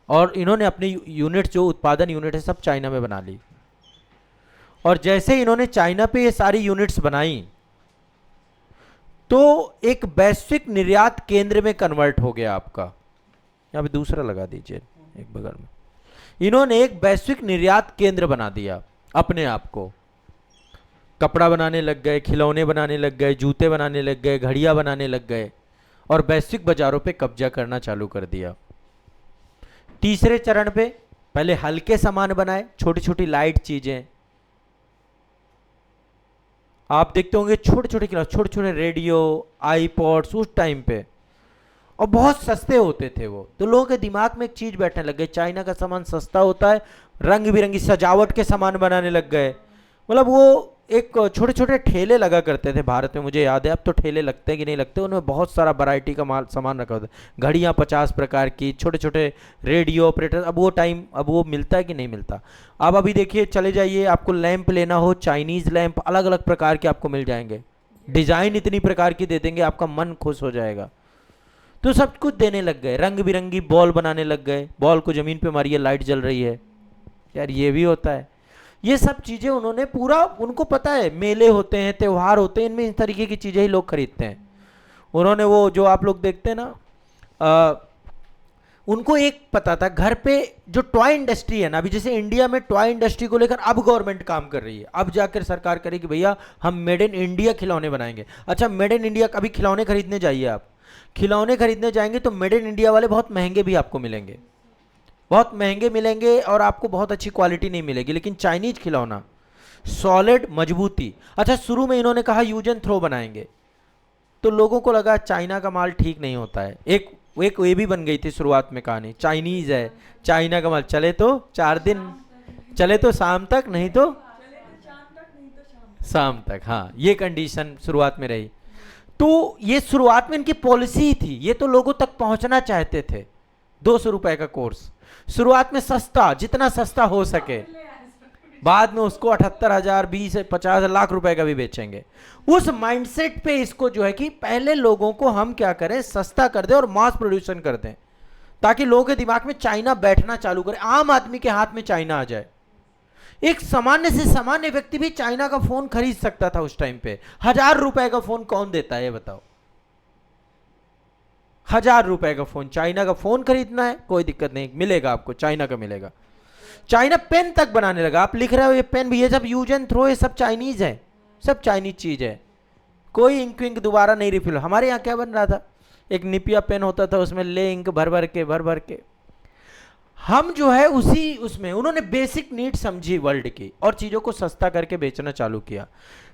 और इन्होंने अपनी यूनिट, जो उत्पादन यूनिट है, सब चाइना में बना ली। और जैसे ही इन्होंने चाइना पे ये सारी यूनिट्स बनाई, तो एक वैश्विक निर्यात केंद्र में कन्वर्ट हो गया आपका। यहाँ पे दूसरा लगा दीजिए एक बगल में। इन्होंने एक वैश्विक निर्यात केंद्र बना दिया अपने आप को। कपड़ा बनाने लग गए, खिलौने बनाने लग गए, जूते बनाने लग गए, घड़ियां बनाने लग गए, और वैश्विक बाजारों पे कब्जा करना चालू कर दिया। तीसरे चरण पे पहले हल्के सामान बनाए, छोटी छोटी लाइट चीजें, आप देखते होंगे छोटे छोटे क्लास, छोटे छोटे रेडियो, आईपॉड्स उस टाइम पे, और बहुत सस्ते होते थे वो, तो लोगों के दिमाग में एक चीज बैठने लग गई, चाइना का सामान सस्ता होता है, रंग बिरंगी सजावट के सामान बनाने लग गए। मतलब वो एक छोटे छोटे ठेले लगा करते थे भारत में, मुझे याद है, अब तो ठेले लगते हैं कि नहीं लगते, उनमें बहुत सारा वैरायटी का माल सामान रखा होता है, घड़ियाँ 50 प्रकार की, छोटे छोटे रेडियो ऑपरेटर। अब वो टाइम, अब वो मिलता है कि नहीं मिलता। अब अभी देखिए, चले जाइए, आपको लैंप लेना हो, चाइनीज़ लैंप अलग अलग प्रकार के आपको मिल जाएंगे, डिज़ाइन इतनी प्रकार की दे देंगे, आपका मन खुश हो जाएगा। तो सब कुछ देने लग गए, रंग बिरंगी बॉल बनाने लग गए, बॉल को ज़मीन पे मारिए लाइट जल रही है, यार ये भी होता है। ये सब चीज़ें उन्होंने पूरा, उनको पता है मेले होते हैं, त्यौहार होते हैं, इनमें इस तरीके की चीज़ें ही लोग खरीदते हैं। उन्होंने वो जो आप लोग देखते हैं ना, उनको एक पता था, घर पे जो टॉय इंडस्ट्री है ना, अभी जैसे इंडिया में टॉय इंडस्ट्री को लेकर अब गवर्नमेंट काम कर रही है, अब जाकर सरकार करेगी भैया हम मेड इन इंडिया खिलौने बनाएंगे। अच्छा, मेड इन इंडिया, अभी खिलौने खरीदने जाइए आप, खिलौने खरीदने जाएंगे तो मेड इन इंडिया वाले बहुत महंगे भी आपको मिलेंगे, बहुत महंगे मिलेंगे, और आपको बहुत अच्छी क्वालिटी नहीं मिलेगी। लेकिन चाइनीज खिलौना सॉलिड, मजबूती। अच्छा, शुरू में इन्होंने कहा यूज एंड थ्रो बनाएंगे, तो लोगों को लगा चाइना का माल ठीक नहीं होता है। एक ये भी बन गई थी शुरुआत में कहानी, चाइनीज है, चाइना का माल चले तो 4 दिन, चले तो शाम तक, नहीं तो शाम तक। हाँ, ये कंडीशन शुरुआत में रही। तो ये शुरुआत में इनकी पॉलिसी थी, ये तो लोगों तक पहुंचना चाहते थे। 200 रुपए का कोर्स, शुरुआत में सस्ता, जितना सस्ता हो सके, बाद में उसको 78,000, 20, 50 लाख रुपए का भी बेचेंगे। उस माइंडसेट पे इसको जो है कि पहले लोगों को हम क्या करें, सस्ता कर दें और मास प्रोड्यूशन कर दें, ताकि लोगों के दिमाग में चाइना बैठना चालू करे, आम आदमी के हाथ में चाइना आ जाए। एक सामान्य से सामान्य व्यक्ति भी चाइना का फोन खरीद सकता था उस टाइम पे। 1000 रुपए का फोन कौन देता है ये बताओ? 1000 रुपए का फोन, चाइना का फोन खरीदना है, कोई दिक्कत नहीं, मिलेगा आपको, चाइना का मिलेगा। चाइना पेन तक बनाने लगा, आप लिख रहे हो ये पेन भी, ये सब यूज एंड थ्रो, ये सब चाइनीज है, सब चाइनीज चीज है, कोई इंक विंक दोबारा नहीं रिफिल। हमारे यहाँ क्या बन रहा था, एक निपिया पेन होता था, उसमें ले इंक भर भर के हम जो है उसी उसमें, उन्होंने बेसिक नीड समझी वर्ल्ड की और चीजों को सस्ता करके बेचना चालू किया।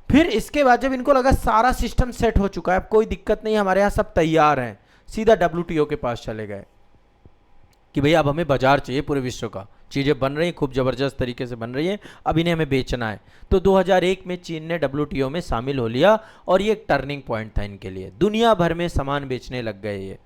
फिर इसके बाद जब इनको लगा सारा सिस्टम सेट हो चुका है, अब कोई दिक्कत नहीं, हमारे यहाँ सब तैयार हैं, सीधा WTO के पास चले गए कि भैया अब हमें बाजार चाहिए पूरे विश्व का, चीज़ें बन रही हैं, खूब ज़बरदस्त तरीके से बन रही हैं, अब इन्हें हमें बेचना है। तो 2001 में चीन ने WTO में शामिल हो लिया, और ये एक टर्निंग पॉइंट था इनके लिए, दुनिया भर में सामान बेचने लग गए ये।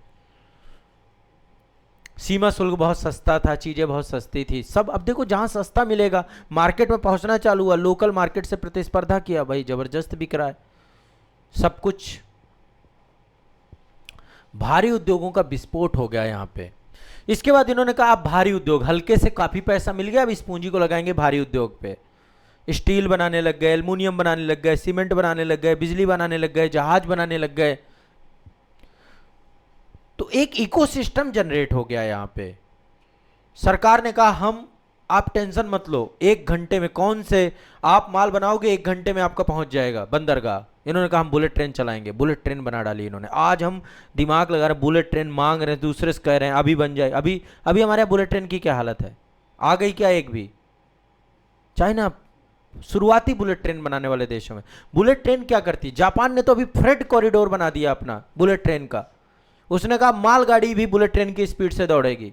सीमा शुल्क बहुत सस्ता था, चीज़ें बहुत सस्ती थी, सब अब देखो जहाँ सस्ता मिलेगा मार्केट में पहुँचना चालू हुआ, लोकल मार्केट से प्रतिस्पर्धा किया, भाई ज़बरदस्त बिक रहा है सब कुछ। भारी उद्योगों का विस्फोट हो गया यहाँ पे। इसके बाद इन्होंने कहा आप भारी उद्योग, हल्के से काफ़ी पैसा मिल गया, अब इस पूंजी को लगाएंगे भारी उद्योग पे। स्टील बनाने लग गए, एल्युमिनियम बनाने लग गए, सीमेंट बनाने लग गए, बिजली बनाने लग गए, जहाज बनाने लग गए। तो एक इकोसिस्टम जनरेट हो गया यहाँ पे। सरकार ने कहा हम, आप टेंशन मत लो, 1 घंटे में, कौन से आप माल बनाओगे 1 घंटे में आपका पहुंच जाएगा बंदरगाह। इन्होंने कहा हम बुलेट ट्रेन चलाएंगे, बुलेट ट्रेन बना डाली इन्होंने। आज हम दिमाग लगा रहे, बुलेट ट्रेन मांग रहे हैं, दूसरे से कह रहे हैं अभी बन जाए। अभी हमारे यहाँ बुलेट ट्रेन की क्या हालत है, आ गई क्या एक भी? चाइना शुरुआती बुलेट ट्रेन बनाने वाले देशों में। बुलेट ट्रेन क्या करती, जापान ने तो अभी फ्रेट कॉरिडोर बना दिया अपना बुलेट ट्रेन का, उसने कहा मालगाड़ी भी बुलेट ट्रेन की स्पीड से दौड़ेगी।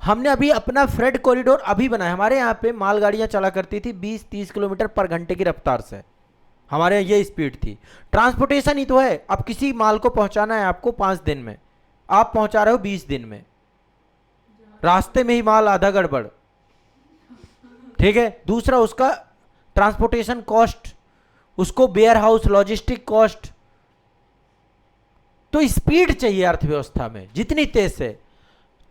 हमने अभी अपना फ्रेड कॉरिडोर अभी बनाया। हमारे यहाँ पे मालगाड़ियाँ चला करती थी 20-30 किलोमीटर पर घंटे की रफ्तार से, हमारे यहाँ ये स्पीड थी। ट्रांसपोर्टेशन ही तो है। अब किसी माल को पहुंचाना है आपको 5 दिन में, आप पहुंचा रहे हो 20 दिन में, रास्ते में ही माल आधा गड़बड़, ठीक है। दूसरा उसका ट्रांसपोर्टेशन कॉस्ट, उसको वेयर हाउस लॉजिस्टिक कॉस्ट। तो स्पीड चाहिए अर्थव्यवस्था में जितनी तेज से।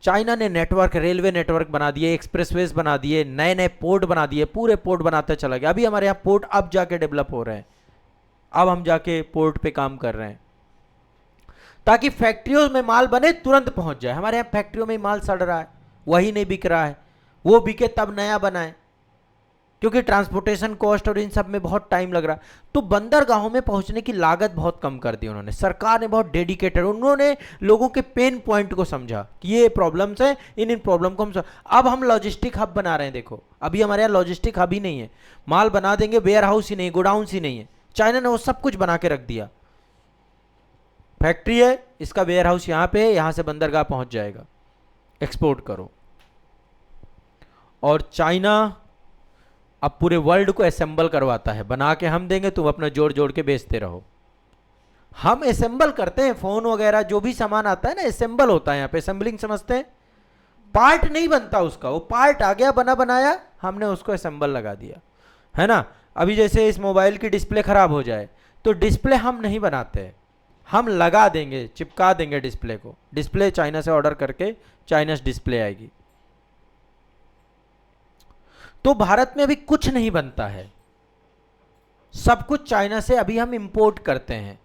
चाइना ने नेटवर्क, रेलवे नेटवर्क बना दिए, एक्सप्रेसवेज बना दिए, नए नए पोर्ट बना दिए, पूरे पोर्ट बनाते चला गया। अभी हमारे यहाँ पोर्ट अब जाके डेवलप हो रहे हैं, अब हम जाके पोर्ट पे काम कर रहे हैं ताकि फैक्ट्रियों में माल बने तुरंत पहुंच जाए। हमारे यहाँ फैक्ट्रियों में माल सड़ रहा है, वही नहीं बिक रहा है, वो बिके तब नया बनाए, क्योंकि ट्रांसपोर्टेशन कॉस्ट और इन सब में बहुत टाइम लग रहा है। तो बंदरगाहों में पहुंचने की लागत बहुत कम कर दी उन्होंने। सरकार ने बहुत डेडिकेटेड, उन्होंने लोगों के पेन पॉइंट को समझा कि ये प्रॉब्लम्स हैं, इन प्रॉब्लम को हम अब हम लॉजिस्टिक हब बना रहे हैं। देखो अभी हमारे यहाँ लॉजिस्टिक हब ही नहीं है, माल बना देंगे, वेयर हाउस ही नहीं, गोडाउंस ही नहीं है। चाइना ने वो सब कुछ बना के रख दिया। फैक्ट्री है, इसका वेयर हाउस यहाँ पे है, यहाँ से बंदरगाह पहुंच जाएगा, एक्सपोर्ट करो। और चाइना अब पूरे वर्ल्ड को असेंबल करवाता है, बना के हम देंगे, तुम अपना जोड़ जोड़ के बेचते रहो। हम असेंबल करते हैं, फोन वगैरह जो भी सामान आता है ना असेंबल होता है, यहाँ पे असेंबलिंग समझते हैं। पार्ट नहीं बनता उसका, वो पार्ट आ गया बना बनाया, हमने उसको असेंबल लगा दिया, है ना। अभी जैसे इस मोबाइल की डिस्प्ले खराब हो जाए तो डिस्प्ले हम नहीं बनाते, हम लगा देंगे, चिपका देंगे डिस्प्ले को। डिस्प्ले चाइना से ऑर्डर करके चाइना से डिस्प्ले आएगी। तो भारत में अभी कुछ नहीं बनता है, सब कुछ चाइना से अभी हम इंपोर्ट करते हैं।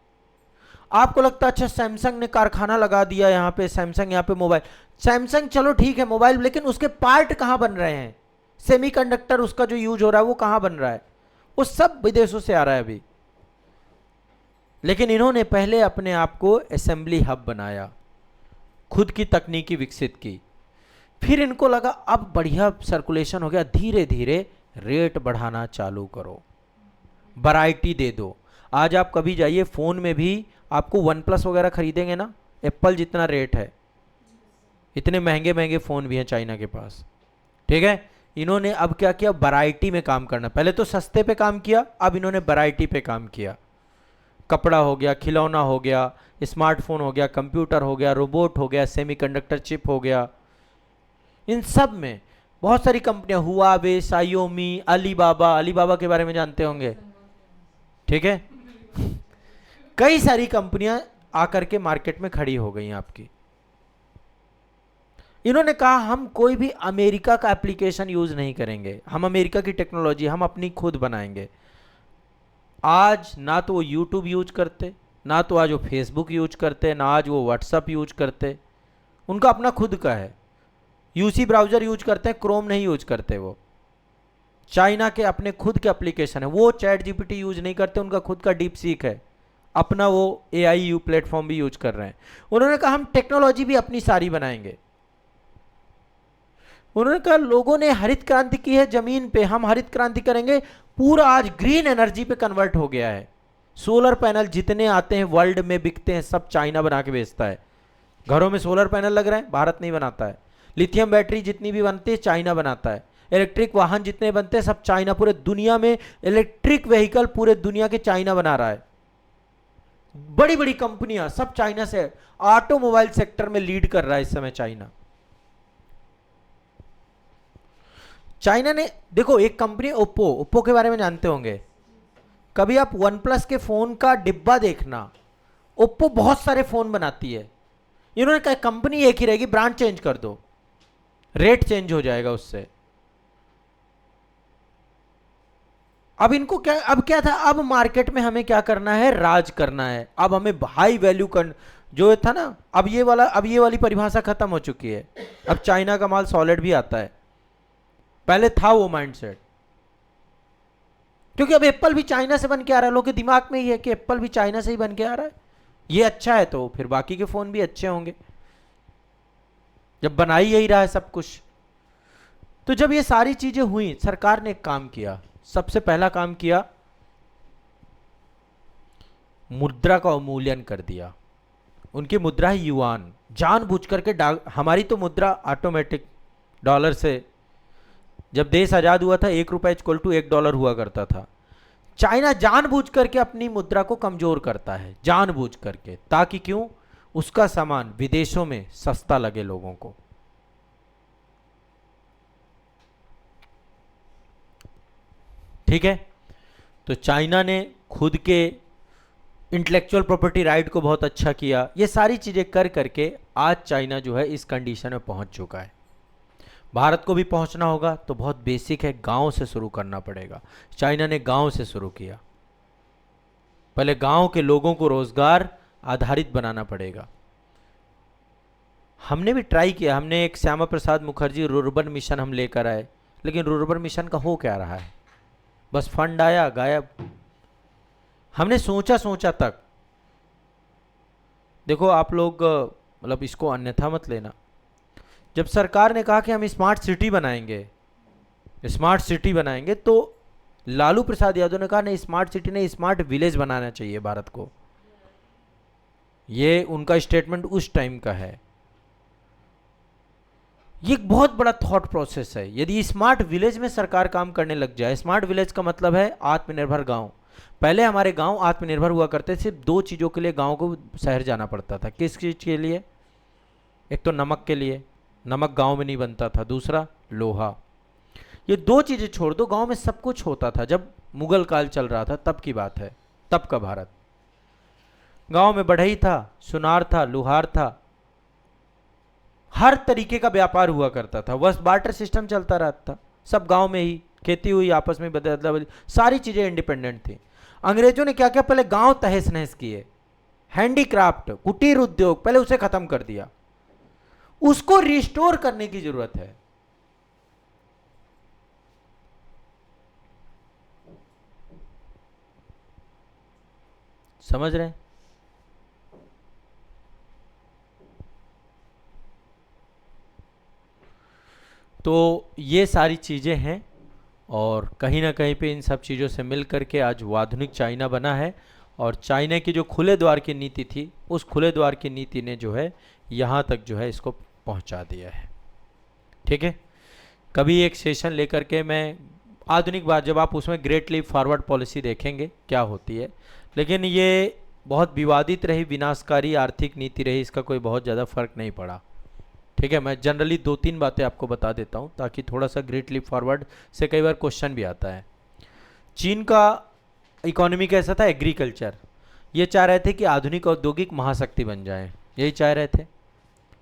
आपको लगता है अच्छा सैमसंग ने कारखाना लगा दिया यहाँ पे, सैमसंग यहाँ पे मोबाइल, सैमसंग चलो ठीक है मोबाइल, लेकिन उसके पार्ट कहाँ बन रहे हैं? सेमीकंडक्टर उसका जो यूज हो रहा है वो कहाँ बन रहा है? वो सब विदेशों से आ रहा है अभी। लेकिन इन्होंने पहले अपने आप को असेंबली हब बनाया, खुद की तकनीकी विकसित की, फिर इनको लगा अब बढ़िया सर्कुलेशन हो गया, धीरे धीरे रेट बढ़ाना चालू करो, वैरायटी दे दो। आज आप कभी जाइए फोन में भी आपको वन प्लस वगैरह खरीदेंगे ना, एप्पल जितना रेट है, इतने महंगे महंगे फोन भी हैं चाइना के पास, ठीक है। इन्होंने अब क्या किया, वैरायटी में काम करना। पहले तो सस्ते पे काम किया, अब इन्होंने वैरायटी पे काम किया। कपड़ा हो गया, खिलौना हो गया, स्मार्टफोन हो गया, कंप्यूटर हो गया, रोबोट हो गया, सेमीकंडक्टर चिप हो गया, इन सब में बहुत सारी कंपनियां, हुआवे, साइयोमी, अलीबाबा, अलीबाबा के बारे में जानते होंगे, ठीक है। कई सारी कंपनियां आकर के मार्केट में खड़ी हो गई आपकी। इन्होंने कहा हम कोई भी अमेरिका का एप्लीकेशन यूज नहीं करेंगे, हम अमेरिका की टेक्नोलॉजी हम अपनी खुद बनाएंगे। आज ना तो वो यूट्यूब यूज करते, ना तो आज वो फेसबुक यूज करते, ना आज वो व्हाट्सअप यूज करते, उनका अपना खुद का है। यूसी ब्राउजर यूज करते हैं, क्रोम नहीं यूज करते। वो चाइना के अपने खुद के एप्लीकेशन है, वो चैट जीपीटी यूज नहीं करते, उनका खुद का डीप सीक है, अपना वो एआई प्लेटफॉर्म भी यूज कर रहे हैं। उन्होंने कहा हम टेक्नोलॉजी भी अपनी सारी बनाएंगे। उन्होंने कहा लोगों ने हरित क्रांति की है जमीन पे, हम हरित क्रांति करेंगे। पूरा आज ग्रीन एनर्जी पे कन्वर्ट हो गया है। सोलर पैनल जितने आते हैं वर्ल्ड में बिकते हैं, सब चाइना बना के बेचता है। घरों में सोलर पैनल लग रहे हैं, भारत नहीं बनाता है। लिथियम बैटरी जितनी भी बनती है चाइना बनाता है। इलेक्ट्रिक वाहन जितने बनते हैं सब चाइना, पूरे दुनिया में इलेक्ट्रिक व्हीकल पूरे दुनिया के चाइना बना रहा है। बड़ी बड़ी कंपनियां सब चाइना से, ऑटोमोबाइल सेक्टर में लीड कर रहा है इस समय चाइना। चाइना ने देखो एक कंपनी ओप्पो, ओप्पो के बारे में जानते होंगे, कभी आप वन प्लस के फोन का डिब्बा देखना, ओप्पो बहुत सारे फोन बनाती है। इन्होंने कहा कंपनी एक ही रहेगी, ब्रांड चेंज कर दो, रेट चेंज हो जाएगा उससे। अब इनको क्या, अब क्या था, अब मार्केट में हमें क्या करना है, राज करना है। अब हमें हाई वैल्यू कर, जो था ना, अब ये वाली परिभाषा खत्म हो चुकी है। अब चाइना का माल सॉलिड भी आता है, पहले था वो माइंडसेट। क्योंकि अब एप्पल भी चाइना से बन के आ रहा है, लोगों के दिमाग में ही है कि एप्पल भी चाइना से ही बन के आ रहा है, ये अच्छा है तो फिर बाकी के फोन भी अच्छे होंगे, जब बना ही यही रहा है सब कुछ। तो जब ये सारी चीजें हुई, सरकार ने एक काम किया, सबसे पहला काम किया, मुद्रा का अवमूल्यन कर दिया। उनकी मुद्रा है युआन, जानबूझ करके हमारी तो मुद्रा ऑटोमेटिक डॉलर से। जब देश आज़ाद हुआ था 1 रुपया इक्वल टू $1 हुआ करता था। चाइना जानबूझ करके अपनी मुद्रा को कमजोर करता है, जानबूझ करके, ताकि क्यों? उसका सामान विदेशों में सस्ता लगे लोगों को। ठीक है, तो चाइना ने खुद के इंटेलेक्चुअल प्रॉपर्टी राइट को बहुत अच्छा किया। ये सारी चीजें कर करके आज चाइना जो है इस कंडीशन में पहुंच चुका है। भारत को भी पहुंचना होगा तो बहुत बेसिक है, गांव से शुरू करना पड़ेगा। चाइना ने गांव से शुरू किया, पहले गांव के लोगों को रोजगार आधारित बनाना पड़ेगा। हमने भी ट्राई किया, हमने एक श्यामा प्रसाद मुखर्जी रुर्बन मिशन हम लेकर आए, लेकिन रुर्बन मिशन का हो क्या रहा है? बस फंड आया, गायब। हमने सोचा सोचा तक, देखो आप लोग मतलब इसको अन्यथा मत लेना। जब सरकार ने कहा कि हम स्मार्ट सिटी बनाएंगे, स्मार्ट सिटी बनाएंगे, तो लालू प्रसाद यादव ने कहा नहीं, स्मार्ट सिटी नहीं, स्मार्ट विलेज बनाना चाहिए भारत को। ये उनका स्टेटमेंट उस टाइम का है। ये एक बहुत बड़ा थॉट प्रोसेस है। यदि स्मार्ट विलेज में सरकार काम करने लग जाए, स्मार्ट विलेज का मतलब है आत्मनिर्भर गांव। पहले हमारे गांव आत्मनिर्भर हुआ करते, सिर्फ 2 चीज़ों के लिए गांव को शहर जाना पड़ता था। किस चीज़ के लिए? एक तो नमक के लिए, नमक गांव में नहीं बनता था, दूसरा लोहा। ये 2 चीज़ें छोड़ दो, गांव में सब कुछ होता था। जब मुगल काल चल रहा था तब की बात है, तब का भारत। गांव में बढ़ई था, सुनार था, लोहार था, हर तरीके का व्यापार हुआ करता था। बस बार्टर सिस्टम चलता रहता था, सब गांव में ही खेती हुई, आपस में बदला बदली, सारी चीजें इंडिपेंडेंट थी। अंग्रेजों ने क्या किया? पहले गांव तहस नहस किए, हैंडीक्राफ्ट, कुटीर उद्योग, पहले उसे खत्म कर दिया। उसको रिस्टोर करने की जरूरत है। समझ रहे हैं? तो ये सारी चीज़ें हैं, और कहीं ना कहीं पे इन सब चीज़ों से मिल करके आज वो आधुनिक चाइना बना है। और चाइना की जो खुले द्वार की नीति थी, उस खुले द्वार की नीति ने जो है यहाँ तक जो है इसको पहुँचा दिया है। ठीक है, कभी एक सेशन लेकर के मैं आधुनिक बात, जब आप उसमें ग्रेट लीप फॉरवर्ड पॉलिसी देखेंगे क्या होती है, लेकिन ये बहुत विवादित रही, विनाशकारी आर्थिक नीति रही, इसका कोई बहुत ज़्यादा फर्क नहीं पड़ा। ठीक है, मैं जनरली 2-3 बातें आपको बता देता हूँ ताकि थोड़ा सा ग्रेट लीप फॉरवर्ड से कई बार क्वेश्चन भी आता है। चीन का इकोनॉमी कैसा था? एग्रीकल्चर। ये चाह रहे थे कि आधुनिक औद्योगिक महाशक्ति बन जाए, यही चाह रहे थे,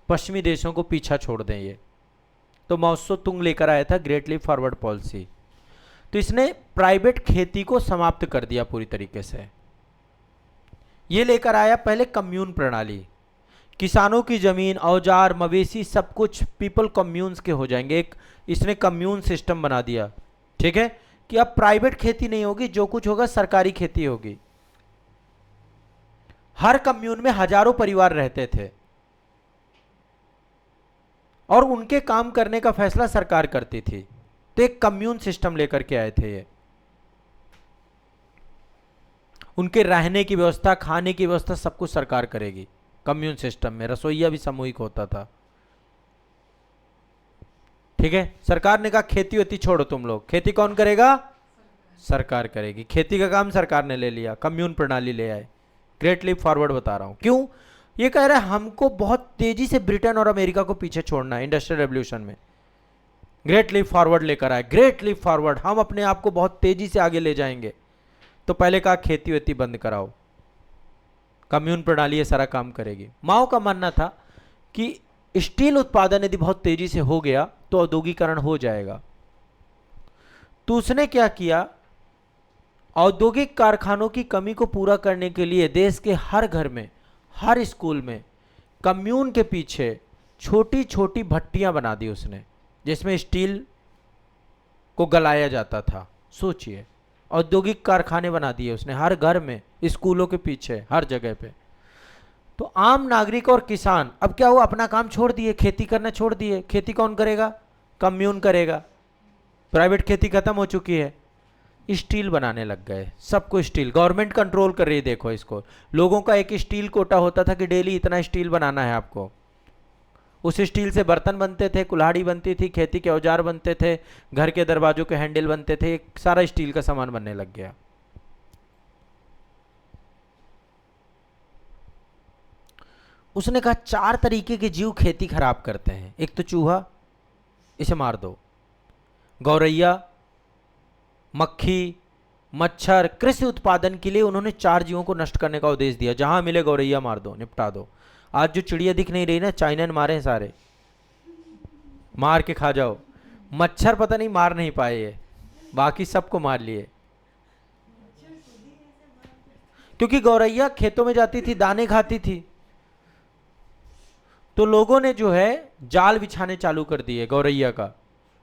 पश्चिमी देशों को पीछा छोड़ दें ये। तो माओत्सो तुंग लेकर आया था ग्रेट लीप फॉरवर्ड पॉलिसी। तो इसने प्राइवेट खेती को समाप्त कर दिया पूरी तरीके से। ये लेकर आया पहले कम्यून प्रणाली, किसानों की जमीन, औजार, मवेशी, सब कुछ पीपल कम्यून्स के हो जाएंगे। एक इसने कम्यून सिस्टम बना दिया। ठीक है, कि अब प्राइवेट खेती नहीं होगी, जो कुछ होगा सरकारी खेती होगी। हर कम्यून में हजारों परिवार रहते थे और उनके काम करने का फैसला सरकार करती थी। तो एक कम्यून सिस्टम लेकर के आए थे ये। उनके रहने की व्यवस्था, खाने की व्यवस्था सब कुछ सरकार करेगी कम्यून सिस्टम में। रसोईया भी सामूहिक होता था। ठीक है, सरकार ने कहा खेती वेती छोड़ो तुम लोग, खेती कौन करेगा? सरकार करेगी। खेती का काम सरकार ने ले लिया, कम्यून प्रणाली ले आए। ग्रेट लीप फॉरवर्ड बता रहा हूं क्यों। ये कह रहा है हमको बहुत तेजी से ब्रिटेन और अमेरिका को पीछे छोड़ना है इंडस्ट्रियल रेवोल्यूशन में। ग्रेट लीप फॉरवर्ड लेकर आए, ग्रेट लीप फॉरवर्ड, हम अपने आप को बहुत तेजी से आगे ले जाएंगे। तो पहले कहा खेती वेती बंद कराओ, कम्यून प्रणाली ये सारा काम करेगी। माओ का मानना था कि स्टील उत्पादन यदि बहुत तेजी से हो गया तो औद्योगिकरण हो जाएगा। तो उसने क्या किया, औद्योगिक कारखानों की कमी को पूरा करने के लिए देश के हर घर में, हर स्कूल में कम्यून के पीछे छोटी छोटी भट्टियां बना दी उसने, जिसमें स्टील को गलाया जाता था। सोचिए, औद्योगिक कारखाने बना दिए उसने हर घर में, स्कूलों के पीछे, हर जगह पे। तो आम नागरिक और किसान अब क्या हुआ, अपना काम छोड़ दिए, खेती करना छोड़ दिए। खेती कौन करेगा? कम्यून करेगा। प्राइवेट खेती खत्म हो चुकी है, स्टील बनाने लग गए। सबको स्टील, गवर्नमेंट कंट्रोल कर रही है। देखो इसको, लोगों का एक स्टील कोटा होता था कि डेली इतना स्टील बनाना है आपको। उस स्टील से बर्तन बनते थे, कुल्हाड़ी बनती थी, खेती के औजार बनते थे, घर के दरवाजों के हैंडल बनते थे, एक सारा स्टील का सामान बनने लग गया। उसने कहा 4 तरीके के जीव खेती खराब करते हैं। एक तो चूहा, इसे मार दो, गौरैया, मक्खी, मच्छर। कृषि उत्पादन के लिए उन्होंने 4 जीवों को नष्ट करने का उद्देश्य दिया। जहां मिले गौरैया मार दो, निपटा दो। आज जो चिड़िया दिख नहीं रही ना, चाइना ने मारे हैं सारे, मार के खा जाओ। मच्छर पता नहीं मार नहीं पाए ये, बाकी सबको मार लिए। क्योंकि गौरैया खेतों में जाती थी, दाने खाती थी, तो लोगों ने जो है जाल बिछाने चालू कर दिए गौरैया का।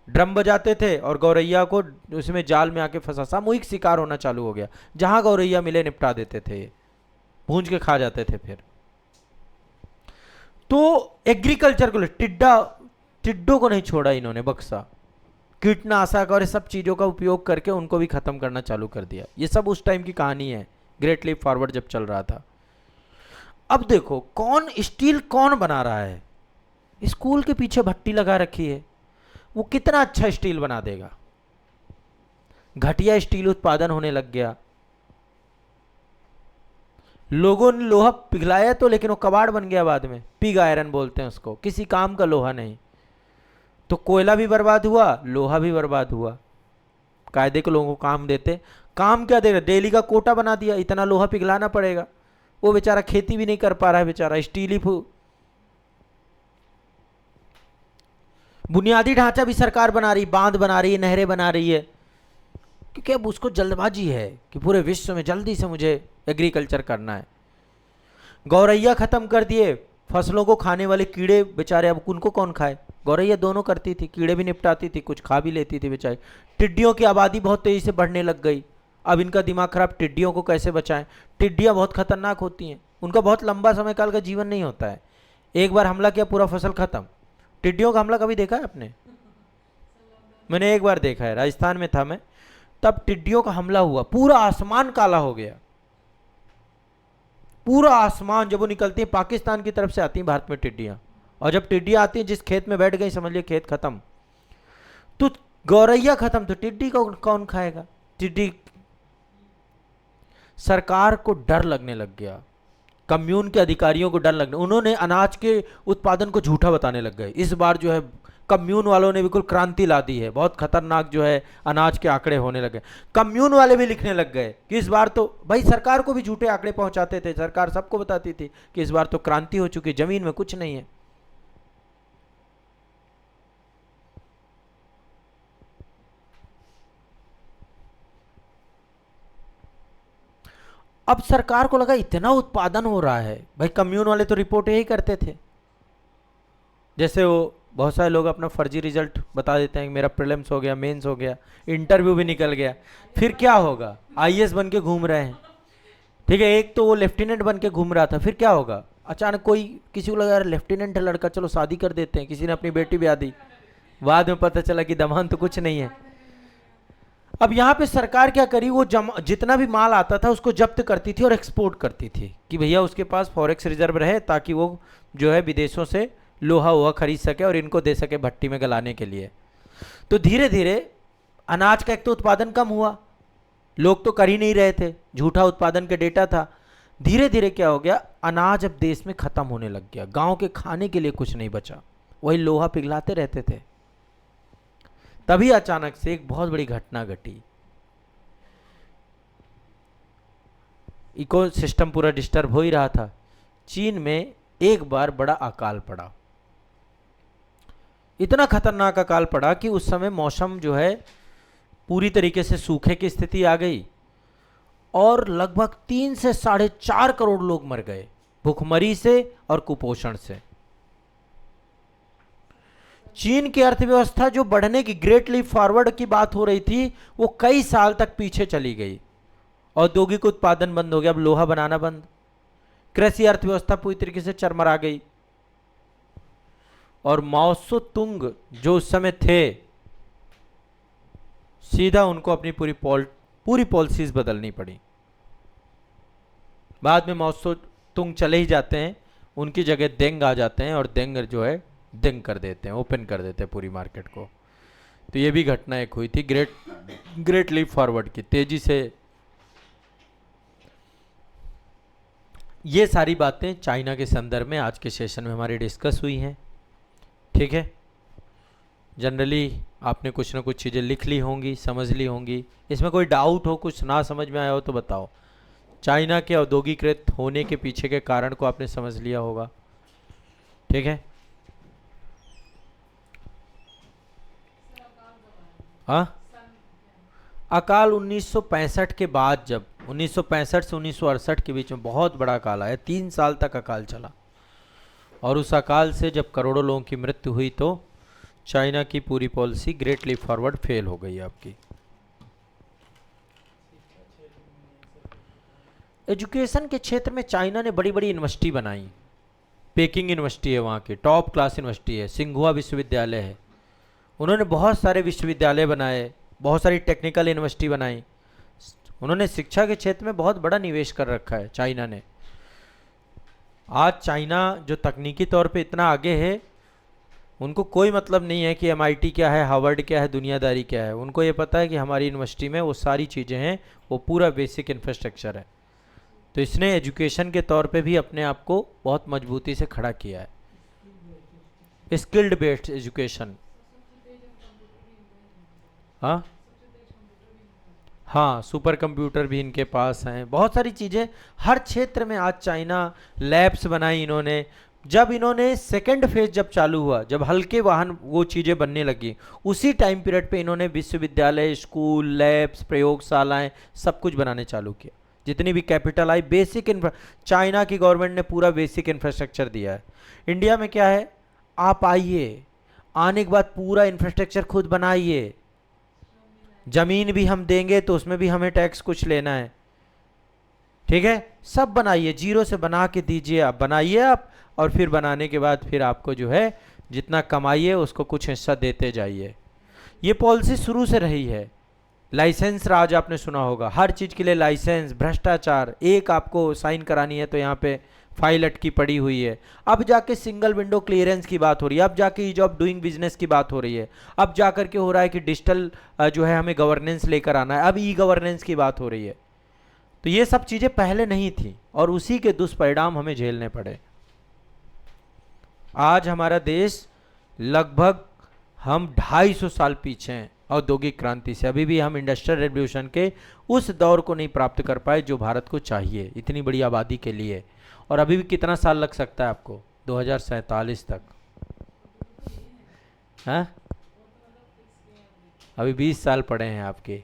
ड्रम बजाते थे और गौरैया को उसमें जाल में आके फंसा, सामूहिक शिकार होना चालू हो गया। जहां गौरैया मिले निपटा देते थे, भूंज के खा जाते थे। फिर तो एग्रीकल्चर को टिड्डों को नहीं छोड़ा इन्होंने, बक्सा, कीटनाशक और सब चीजों का उपयोग करके उनको भी खत्म करना चालू कर दिया। ये सब उस टाइम की कहानी है, ग्रेट लीप फॉरवर्ड जब चल रहा था। अब देखो कौन स्टील कौन बना रहा है। स्कूल के पीछे भट्टी लगा रखी है, वो कितना अच्छा स्टील बना देगा। घटिया स्टील उत्पादन होने लग गया। लोगों ने लोहा पिघलाया तो, लेकिन वो कबाड़ बन गया बाद में, पिग आयरन बोलते हैं उसको, किसी काम का लोहा नहीं। तो कोयला भी बर्बाद हुआ, लोहा भी बर्बाद हुआ। कायदे के लोगों को काम देते, काम क्या दे रहे, डेली का कोटा बना दिया, इतना लोहा पिघलाना पड़ेगा। वो बेचारा खेती भी नहीं कर पा रहा है, बेचारा स्टील ही। बुनियादी ढांचा भी सरकार बना रही, बांध बना रही है, नहरें बना रही है, क्योंकि अब उसको जल्दबाजी है कि पूरे विश्व में जल्दी से मुझे एग्रीकल्चर करना है। गौरैया खत्म कर दिए, फसलों को खाने वाले कीड़े बेचारे, अब उनको कौन खाए। गौरैया दोनों करती थी, कीड़े भी निपटाती थी, कुछ खा भी लेती थी बेचारी। टिड्डियों की आबादी बहुत तेजी से बढ़ने लग गई। अब इनका दिमाग खराब, टिड्डियों को कैसे बचाएं। टिड्डियां बहुत खतरनाक होती हैं, उनका बहुत लंबा समय काल का जीवन नहीं होता है। एक बार हमला किया, पूरा फसल खत्म। टिड्डियों का हमला कभी देखा है आपने? मैंने एक बार देखा है, राजस्थान में था मैं, तब टिड्डियों का हमला हुआ, पूरा आसमान काला हो गया। पूरा आसमान, जब वो निकलती है पाकिस्तान की तरफ से आती है भारत में टिड्डियां, और जब टिड्डियां आती हैं जिस खेत में बैठ गई समझ लिया खेत खत्म। तो गौरैया खत्म तो टिड्डी को कौन खाएगा। टिड्डी, सरकार को डर लगने लग गया, कम्यून के अधिकारियों को डर लगने, उन्होंने अनाज के उत्पादन को झूठा बताने लग गए। इस बार जो है कम्यून वालों ने बिल्कुल क्रांति ला दी है, बहुत खतरनाक जो है अनाज के आंकड़े होने लगे। कम्यून वाले भी लिखने लग गए कि इस बार तो, भाई सरकार को भी झूठे आंकड़े पहुंचाते थे, सरकार सबको बताती थी कि इस बार तो क्रांति हो चुकी, जमीन में कुछ नहीं है। अब सरकार को लगा इतना उत्पादन हो रहा है, भाई कम्यून वाले तो रिपोर्ट यही करते थे, जैसे वो बहुत सारे लोग अपना फर्जी रिजल्ट बता देते हैं, मेरा प्रीलिम्स हो गया, मेंस हो गया, इंटरव्यू भी निकल गया, फिर क्या होगा। आईएएस बन के घूम रहे हैं, ठीक है, एक तो वो लेफ्टिनेंट बन के घूम रहा था, फिर क्या होगा। अचानक कोई, किसी को लगा यार लेफ्टिनेंट है लड़का, चलो शादी कर देते हैं, किसी ने अपनी बेटी ब्याह दी, बाद में पता चला कि दमान तो कुछ नहीं है। अब यहाँ पे सरकार क्या करी, वो जितना भी माल आता था उसको जब्त करती थी और एक्सपोर्ट करती थी कि भैया उसके पास फॉरेक्स रिजर्व रहे, ताकि वो जो है विदेशों से लोहा वोहा खरीद सके और इनको दे सके भट्टी में गलाने के लिए। तो धीरे धीरे अनाज का एक तो उत्पादन कम हुआ, लोग तो कर ही नहीं रहे थे, झूठा उत्पादन के डेटा था। धीरे धीरे क्या हो गया, अनाज अब देश में खत्म होने लग गया, गांव के खाने के लिए कुछ नहीं बचा, वही लोहा पिघलाते रहते थे। तभी अचानक से एक बहुत बड़ी घटना घटी, इकोसिस्टम पूरा डिस्टर्ब हो ही रहा था। चीन में एक बार बड़ा अकाल पड़ा, इतना खतरनाक अकाल पड़ा कि उस समय मौसम जो है पूरी तरीके से सूखे की स्थिति आ गई और लगभग 3 से 4.5 करोड़ लोग मर गए भूखमरी से और कुपोषण से। चीन की अर्थव्यवस्था जो बढ़ने की, ग्रेट लीप फॉरवर्ड की बात हो रही थी, वो कई साल तक पीछे चली गई। औद्योगिक उत्पादन बंद हो गया, अब लोहा बनाना बंद, कृषि अर्थव्यवस्था पूरी तरीके से चरमरा गई। और माओ त्से तुंग जो उस समय थे, सीधा उनको अपनी पूरी पॉलिसीज बदलनी पड़ी। बाद में माओ त्से तुंग चले ही जाते हैं, उनकी जगह देंग आ जाते हैं और देंग जो है दिंग कर देते हैं, ओपन कर देते हैं पूरी मार्केट को। तो ये भी घटना एक हुई थी, ग्रेट लीप फॉरवर्ड की, तेजी से। ये सारी बातें चाइना के संदर्भ में आज के सेशन में हमारी डिस्कस हुई हैं, ठीक है। जनरली आपने कुछ ना कुछ चीज़ें लिख ली होंगी, समझ ली होंगी। इसमें कोई डाउट हो, कुछ ना समझ में आया हो तो बताओ। चाइना के औद्योगिकृत होने के पीछे के कारण को आपने समझ लिया होगा, ठीक है। हाँ, अकाल 1965 के बाद, जब 1965 से 1968 के बीच में बहुत बड़ा अकाल आया, 3 साल तक अकाल चला, और उस अकाल से जब करोड़ों लोगों की मृत्यु हुई तो चाइना की पूरी policy great leap forward fail हो गई आपकी। एजुकेशन के क्षेत्र में चाइना ने बड़ी बड़ी यूनिवर्सिटी बनाई। पेकिंग यूनिवर्सिटी है वहाँ की, टॉप क्लास यूनिवर्सिटी है। सिंघुआ विश्वविद्यालय है। उन्होंने बहुत सारे विश्वविद्यालय बनाए, बहुत सारी टेक्निकल यूनिवर्सिटी बनाई। उन्होंने शिक्षा के क्षेत्र में बहुत बड़ा निवेश कर रखा है चाइना ने। आज चाइना जो तकनीकी तौर पे इतना आगे है, उनको कोई मतलब नहीं है कि MIT क्या है, हार्वर्ड क्या है, दुनियादारी क्या है। उनको ये पता है कि हमारी यूनिवर्सिटी में वो सारी चीज़ें हैं, वो पूरा बेसिक इंफ्रास्ट्रक्चर है। तो इसने एजुकेशन के तौर पे भी अपने आप को बहुत मजबूती से खड़ा किया है। Skilled based education. हाँ हाँ, सुपर कंप्यूटर भी इनके पास हैं, बहुत सारी चीज़ें हर क्षेत्र में। आज चाइना लैब्स बनाई इन्होंने। जब इन्होंने सेकेंड फेज जब चालू हुआ, जब हल्के वाहन वो चीज़ें बनने लगी, उसी टाइम पीरियड पे इन्होंने विश्वविद्यालय, स्कूल, लैब्स, प्रयोगशालाएं सब कुछ बनाने चालू किया। जितनी भी कैपिटल आई, बेसिक चाइना की गवर्नमेंट ने पूरा बेसिक इंफ्रास्ट्रक्चर दिया है। इंडिया में क्या है, आप आइए, आने के बाद पूरा इंफ्रास्ट्रक्चर खुद बनाइए। जमीन भी हम देंगे तो उसमें भी हमें टैक्स कुछ लेना है, ठीक है। सब बनाइए, जीरो से बना के दीजिए, आप बनाइए आप, और फिर बनाने के बाद फिर आपको जो है जितना कमाइए उसको कुछ हिस्सा देते जाइए। ये पॉलिसी शुरू से रही है। लाइसेंस राज आपने सुना होगा, हर चीज़ के लिए लाइसेंस, भ्रष्टाचार। एक आपको साइन करानी है तो यहाँ पे फाइल अटकी पड़ी हुई है। अब जाके सिंगल विंडो क्लियरेंस की बात हो रही है, अब जाके ईज ऑफ डूइंग बिजनेस की बात हो रही है, अब जाकर के हो रहा है कि डिजिटल जो है हमें गवर्नेंस लेकर आना है, अब ई गवर्नेंस की बात हो रही है। तो ये सब चीज़ें पहले नहीं थी और उसी के दुष्परिणाम हमें झेलने पड़े। आज हमारा देश लगभग हम 250 साल पीछे हैं औद्योगिक क्रांति से। अभी भी हम इंडस्ट्रियल रेवोल्यूशन के उस दौर को नहीं प्राप्त कर पाए जो भारत को चाहिए इतनी बड़ी आबादी के लिए। और अभी भी कितना साल लग सकता है आपको, 2047 तक? हाँ, अभी 20 साल पड़े हैं आपके।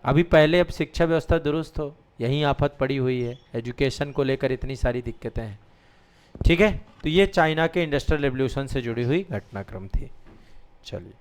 अभी पहले अब शिक्षा व्यवस्था दुरुस्त हो, यही आफत पड़ी हुई है। एजुकेशन को लेकर इतनी सारी दिक्कतें हैं, ठीक है। तो ये चाइना के इंडस्ट्रियल रेवोल्यूशन से जुड़ी हुई घटनाक्रम थी। चलिए।